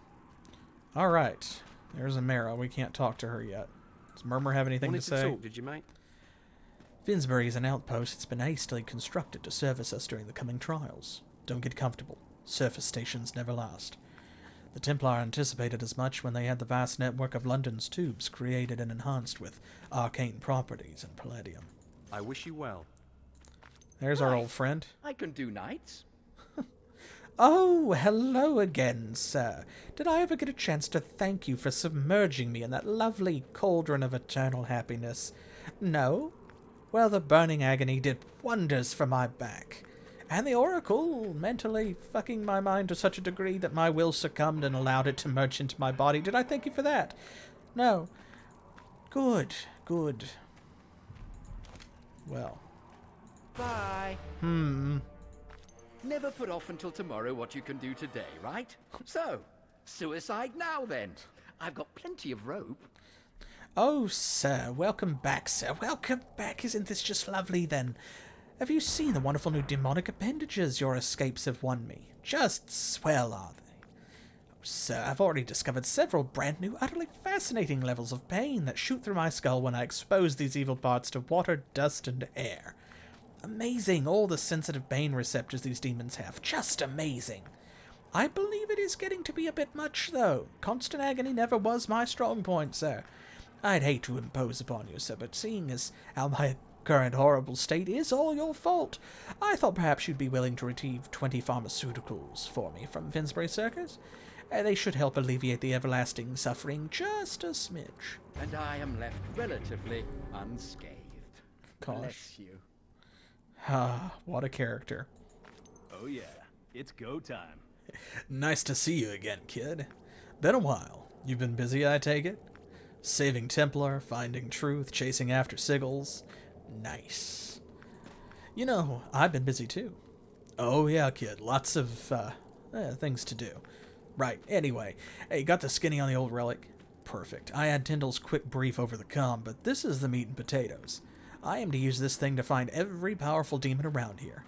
Alright. There's Amara. We can't talk to her yet. Does Murmur have anything to say? Talk, did you, mate? Finsbury is an outpost that's been hastily constructed to service us during the coming trials. Don't get comfortable. Surface stations never last. The Templar anticipated as much when they had the vast network of London's tubes created and enhanced with arcane properties and palladium. I wish you well. There's our old friend. I can do nights. Oh, hello again, sir. Did I ever get a chance to thank you for submerging me in that lovely cauldron of eternal happiness? No? Well, the burning agony did wonders for my back. And the oracle mentally fucking my mind to such a degree that my will succumbed and allowed it to merge into my body. Did I thank you for that? No. Good, good. Well. Bye. Never put off until tomorrow what you can do today, right? So, suicide now then. I've got plenty of rope. Oh, sir, welcome back, sir. Welcome back. Isn't this just lovely, then? Have you seen the wonderful new demonic appendages your escapes have won me? Just swell, are they? Oh, sir, I've already discovered several brand new, utterly fascinating levels of pain that shoot through my skull when I expose these evil parts to water, dust, and air. Amazing, all the sensitive pain receptors these demons have. Just amazing. I believe it is getting to be a bit much, though. Constant agony never was my strong point, sir. I'd hate to impose upon you, sir, but seeing as how my current horrible state is all your fault, I thought perhaps you'd be willing to retrieve 20 pharmaceuticals for me from Finsbury Circus. They should help alleviate the everlasting suffering just a smidge. And I am left relatively unscathed. Gosh. Bless you. Ah, what a character. Oh yeah, it's go time. Nice to see you again, kid. Been a while. You've been busy, I take it? Saving Templar, finding truth, chasing after sigils. Nice. You know, I've been busy too. Oh yeah, kid. Lots of, things to do. Right, anyway. Hey, got the skinny on the old relic? Perfect. I had Tyndall's quick brief over the comm, but this is the meat and potatoes. I am to use this thing to find every powerful demon around here.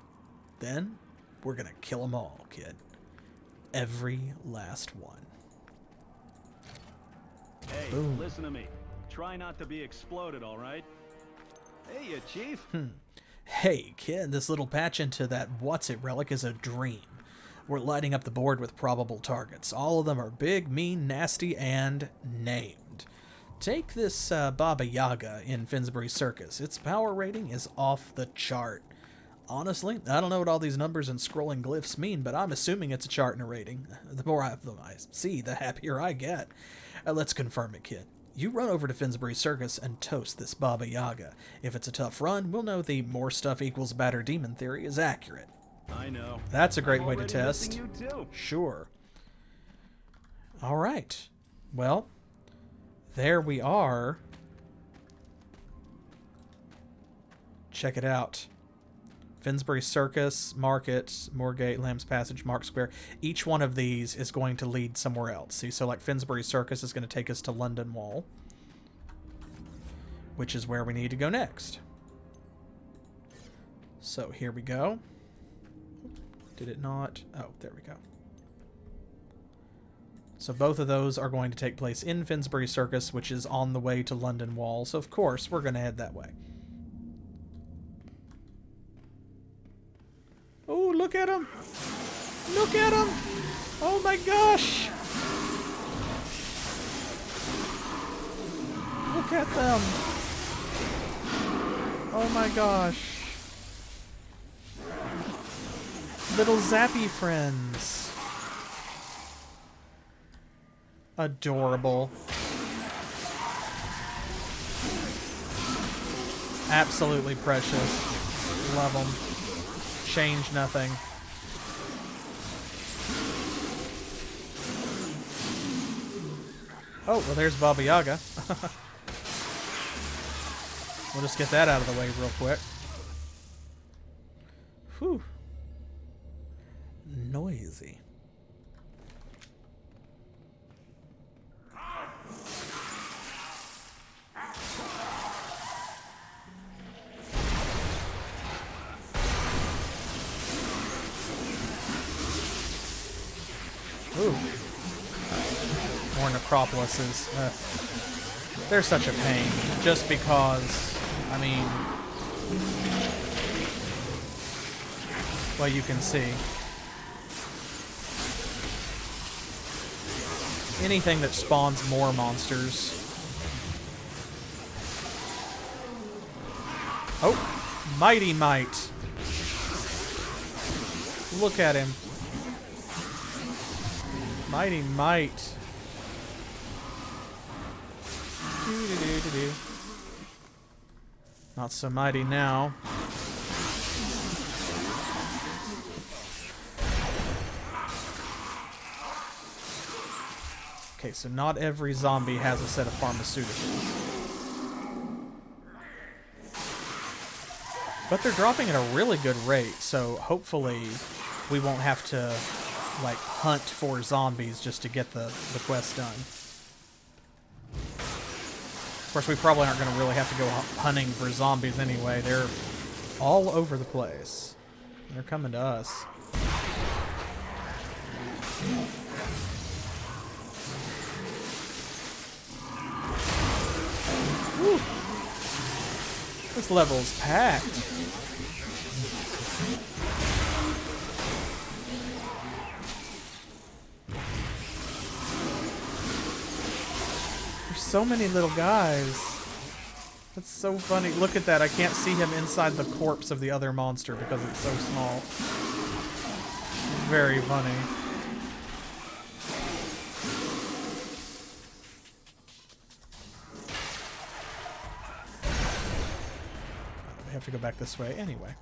Then, we're gonna kill them all, kid. Every last one. Hey, Boom. listen to me. Try not to be exploded, all right? Hey, you chief. Hey, kid, this little patch into that what's-it relic is a dream. We're lighting up the board with probable targets. All of them are big, mean, nasty, and named. Take this Baba Yaga in Finsbury Circus. Its power rating is off the chart. Honestly, I don't know what all these numbers and scrolling glyphs mean, but I'm assuming it's a chart and a rating. The more I see, the happier I get. Let's confirm it, kid. You run over to Finsbury Circus and toast this Baba Yaga. If it's a tough run, we'll know the more stuff equals better demon theory is accurate. I know. That's a great I'm way to already test. missing you too. Sure. All right. Well, there we are. Check it out. Finsbury Circus, Market, Moorgate, Lamb's Passage, Mark Square. Each one of these is going to lead somewhere else. See, so like Finsbury Circus is going to take us to London Wall, which is where we need to go next. So here we go. Did it not? Oh, there we go. So both of those are going to take place in Finsbury Circus, which is on the way to London Wall. So of course, we're going to head that way. Oh, look at him! Look at him! Oh my gosh! Look at them! Oh my gosh! Little zappy friends. Adorable. Absolutely precious. Love them. Change nothing. Oh, well there's Baba Yaga. We'll just get that out of the way real quick. Whew. Noisy. Ooh. More necropolises. They're such a pain. Just because, I mean, Well, you can see. Anything that spawns more monsters. Oh, Mighty Might. Look at him. Mighty Might. Doo-doo-doo-doo-doo. Not so mighty now. Okay, so not every zombie has a set of pharmaceuticals. But they're dropping at a really good rate, so hopefully we won't have to, like, hunt for zombies just to get the quest done. Of course, we probably aren't going to really have to go hunting for zombies anyway. They're all over the place. They're coming to us. Woo. This level's packed. There's so many little guys. That's so funny. Look at that. I can't see him inside the corpse of the other monster because it's so small. Very funny. We have to go back this way anyway.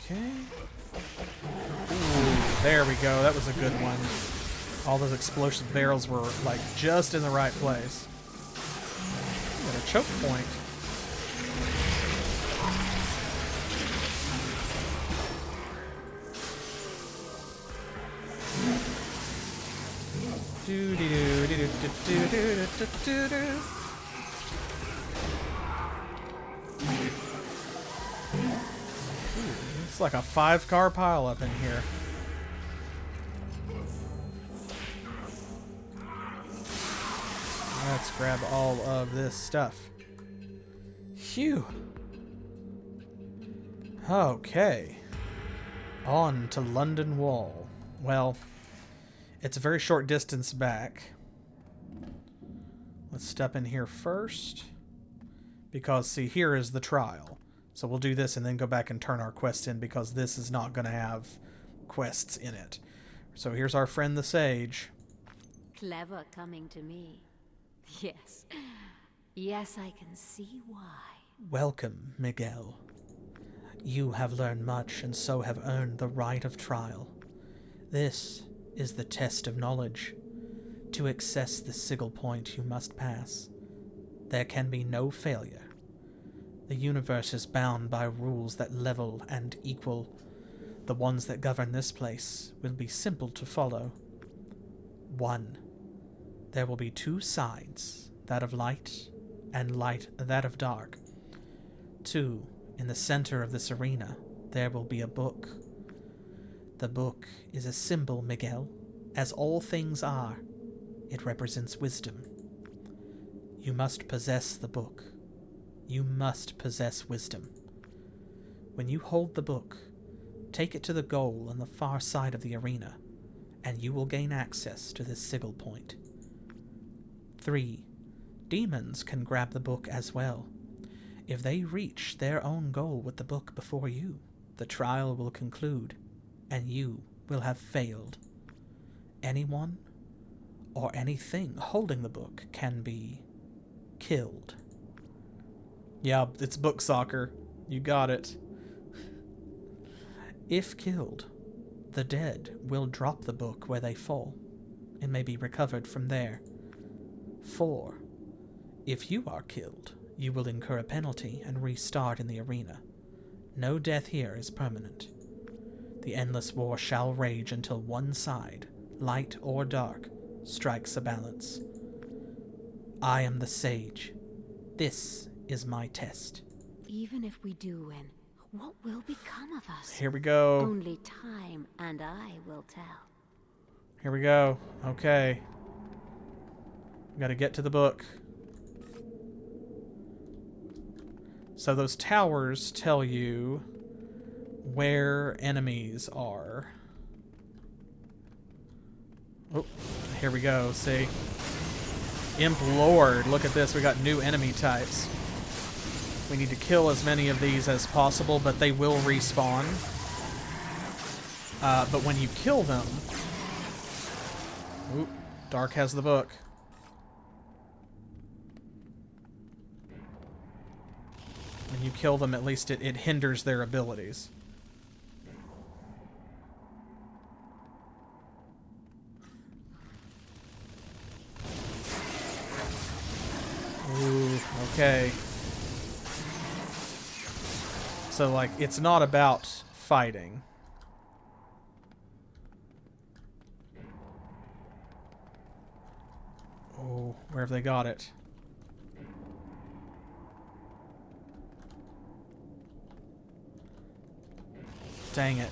Okay. Ooh, there we go. That was a good one. All those explosive barrels were, like, just in the right place. Got a choke point. It's like a 5-car pileup in here. Let's grab all of this stuff. Phew. Okay. On to London Wall. Well, it's a very short distance back. Let's step in here first. Because, see, here is the trial. So we'll do this and then go back and turn our quest in because this is not going to have quests in it. So here's our friend the Sage. Clever coming to me. Yes. Yes, I can see why. Welcome, Miguel. You have learned much and so have earned the right of trial. This is the test of knowledge. To access the sigil point you must pass. There can be no failure. The universe is bound by rules that level and equal. The ones that govern this place will be simple to follow. 1. There will be 2 sides, that of light and that of dark. 2. In the center of this arena, there will be a book. The book is a symbol, Miguel, as all things are. It represents wisdom. You must possess the book. You must possess wisdom. When you hold the book, take it to the goal on the far side of the arena, and you will gain access to this sigil point. 3. Demons can grab the book as well. If they reach their own goal with the book before you, the trial will conclude, and you will have failed. Anyone or anything holding the book can be killed. Yeah, it's book soccer. You got it. If killed, the dead will drop the book where they fall. It may be recovered from there. 4. If you are killed, you will incur a penalty and restart in the arena. No death here is permanent. The endless war shall rage until one side, light or dark, strikes a balance. I am the Sage. This is my test. Even if we do win, what will become of us? Here we go. Only time and I will tell. Here we go. Okay. Gotta get to the book. So those towers tell you where enemies are. Oh, here we go, see? Imp Lord, look at this, we got new enemy types. We need to kill as many of these as possible, but they will respawn. But when you kill them... Ooh, Dark has the book. When you kill them, at least it hinders their abilities. Ooh, okay. So, like, it's not about fighting. Oh, where have they got it? Dang it.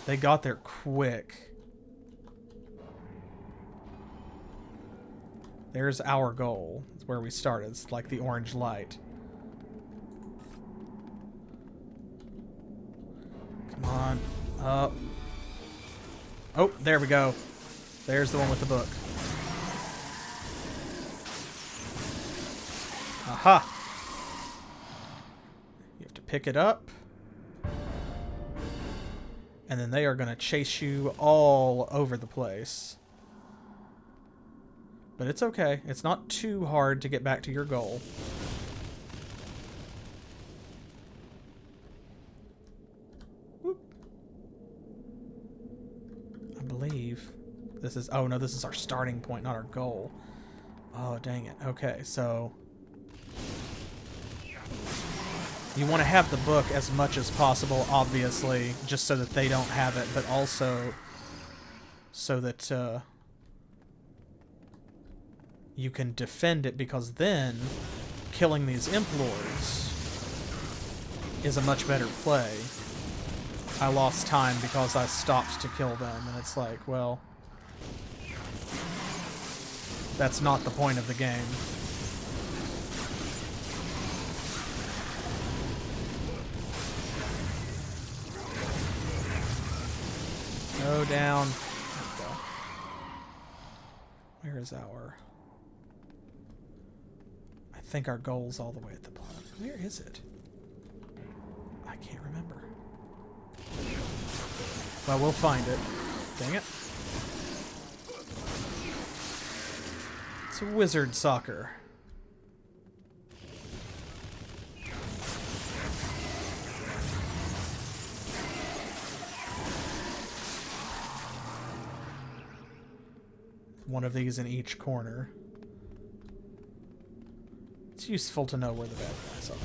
They got there quick. There's our goal. It's where we started. It's like the orange light. Come on. Up. Oh, there we go. There's the one with the book. Aha! You have to pick it up. And then they are going to chase you all over the place. But it's okay. It's not too hard to get back to your goal. Whoop. I believe this is... Oh, no, this is our starting point, not our goal. Oh, dang it. Okay, so... You want to have the book as much as possible, obviously, just so that they don't have it, but also so that you can defend it, because then killing these Imp Lords is a much better play. I lost time because I stopped to kill them, and it's like, well, that's not the point of the game. Go down. Let's go. Where is our... I think our goal's all the way at the bottom. Where is it? I can't remember. Well, we'll find it. Dang it. It's wizard soccer. One of these in each corner. It's useful to know where the bad guys are.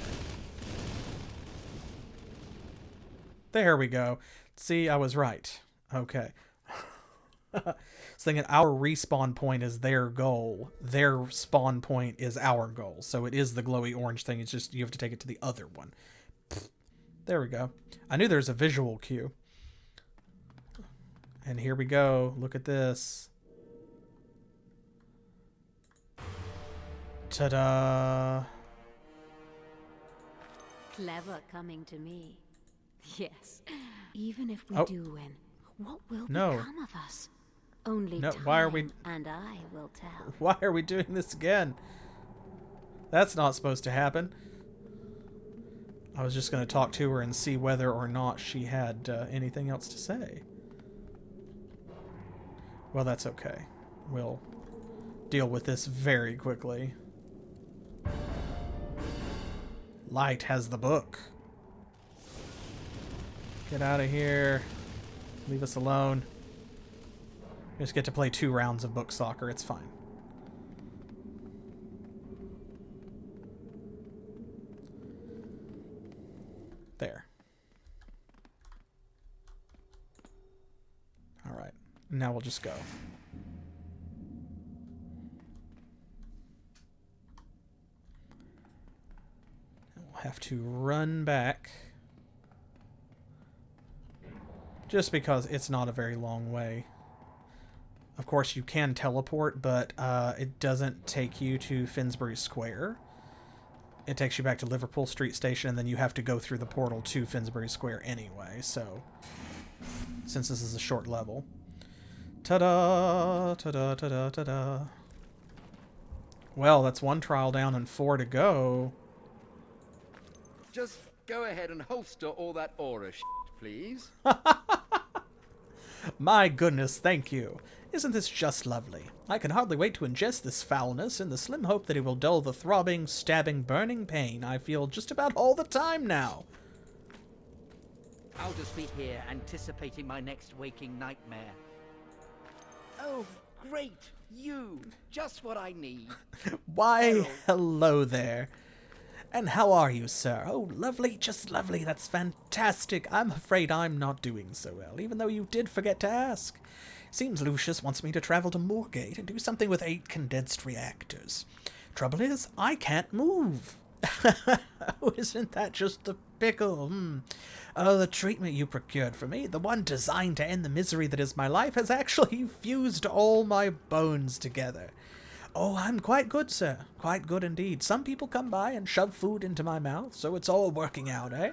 There we go. See, I was right. Okay. So thinking our respawn point is their goal. Their spawn point is our goal. So it is the glowy orange thing. It's just you have to take it to the other one. There we go. I knew there's a visual cue. And here we go. Look at this. Ta-da! Clever coming to me. Yes. Even if we do win, what will become of us? Only time, why are we... and I will tell. Why are we doing this again? That's not supposed to happen. I was just going to talk to her and see whether or not she had anything else to say. Well, that's okay. We'll deal with this very quickly. Light has the book. Get out of here. Leave us alone. We just get to play 2 rounds of book soccer. It's fine. There. Alright. Now we'll just go. We'll have to run back. Just because it's not a very long way. Of course, you can teleport, but it doesn't take you to Finsbury Square. It takes you back to Liverpool Street Station, and then you have to go through the portal to Finsbury Square anyway, so... Since this is a short level. Ta-da! Ta-da, ta-da, ta-da. Well, that's 1 trial down and 4 to go. Just go ahead and holster all that aura shit, please. My goodness, thank you. Isn't this just lovely? I can hardly wait to ingest this foulness in the slim hope that it will dull the throbbing, stabbing, burning pain I feel just about all the time now. I'll just be here anticipating my next waking nightmare. Oh, great! You! Just what I need. Why, hello there. And how are you, sir? Oh, lovely, just lovely. That's fantastic. I'm afraid I'm not doing so well, even though you did forget to ask. Seems Lucius wants me to travel to Moorgate and do something with 8 condensed reactors. Trouble is, I can't move. Oh, isn't that just a pickle? Oh, the treatment you procured for me, the one designed to end the misery that is my life, has actually fused all my bones together. Oh, I'm quite good, sir. Quite good indeed. Some people come by and shove food into my mouth, so it's all working out, eh?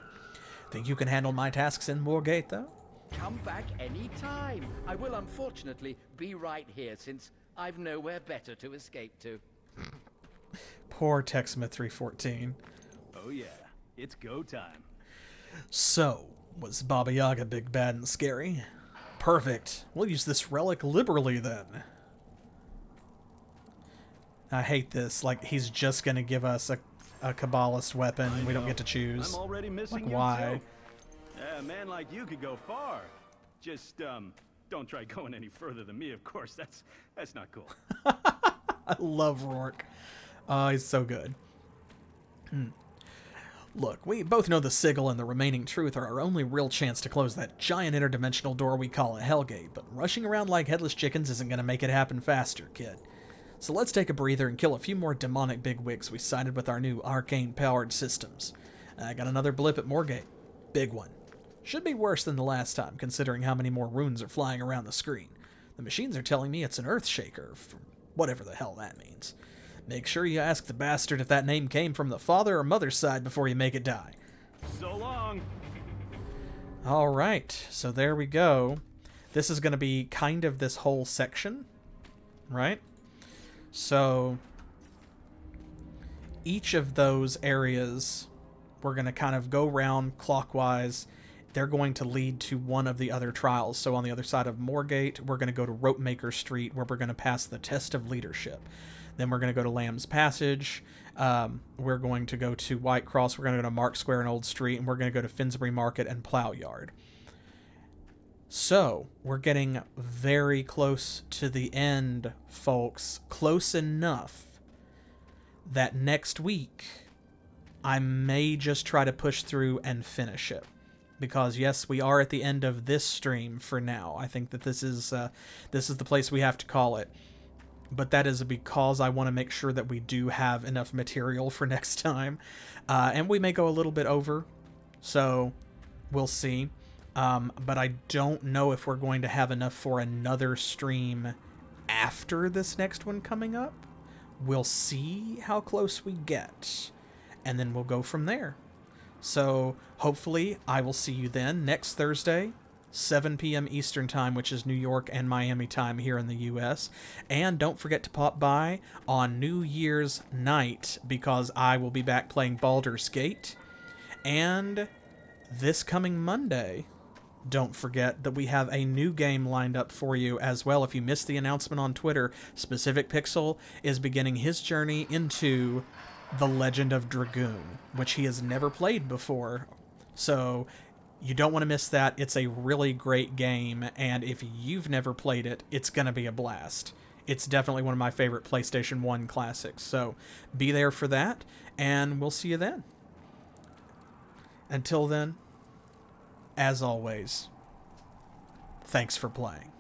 Think you can handle my tasks in Moorgate, though? Come back any time. I will unfortunately be right here, since I've nowhere better to escape to. Poor Texma 314. Oh yeah, it's go time. So, was Baba Yaga big, bad, and scary? Perfect. We'll use this relic liberally, then. I hate this. Like, he's just gonna give us a Kabbalist weapon and we don't get to choose. I'm already missing like, why? You too. Yeah, a man like you could go far. Just, don't try going any further than me, of course. That's not cool. I love Rourke. He's so good. Look, we both know the sigil and the remaining truth are our only real chance to close that giant interdimensional door we call a Hellgate, but rushing around like headless chickens isn't going to make it happen faster, kid. So let's take a breather and kill a few more demonic bigwigs we sighted with our new arcane-powered systems. I got another blip at Moorgate. Big one. Should be worse than the last time, considering how many more runes are flying around the screen. The machines are telling me it's an Earthshaker, for whatever the hell that means. Make sure you ask the bastard if that name came from the father or mother's side before you make it die. So long. Alright, so there we go. This is going to be kind of this whole section, right? So, each of those areas, we're going to kind of go round clockwise. They're going to lead to one of the other trials. So on the other side of Moorgate, we're going to go to Ropemaker Street, where we're going to pass the Test of Leadership. Then we're going to go to Lamb's Passage. We're going to go to White Cross. We're going to go to Mark Square and Old Street. And we're going to go to Finsbury Market and Plough Yard. So, we're getting very close to the end, folks. Close enough that next week, I may just try to push through and finish it. Because, yes, we are at the end of this stream for now. I think that this is the place we have to call it. But that is because I want to make sure that we do have enough material for next time. And we may go a little bit over, so we'll see. But I don't know if we're going to have enough for another stream after this next one coming up. We'll see how close we get, and then we'll go from there. So hopefully I will see you then next Thursday, 7 p.m. Eastern Time, which is New York and Miami time here in the U.S. And don't forget to pop by on New Year's night, because I will be back playing Baldur's Gate. And this coming Monday, don't forget that we have a new game lined up for you as well. If you missed the announcement on Twitter, Specific Pixel is beginning his journey into The Legend of Dragoon, which he has never played before. So you don't want to miss that. It's a really great game, and if you've never played it, it's going to be a blast. It's definitely one of my favorite PlayStation 1 classics. So be there for that, and we'll see you then. Until then, as always, thanks for playing.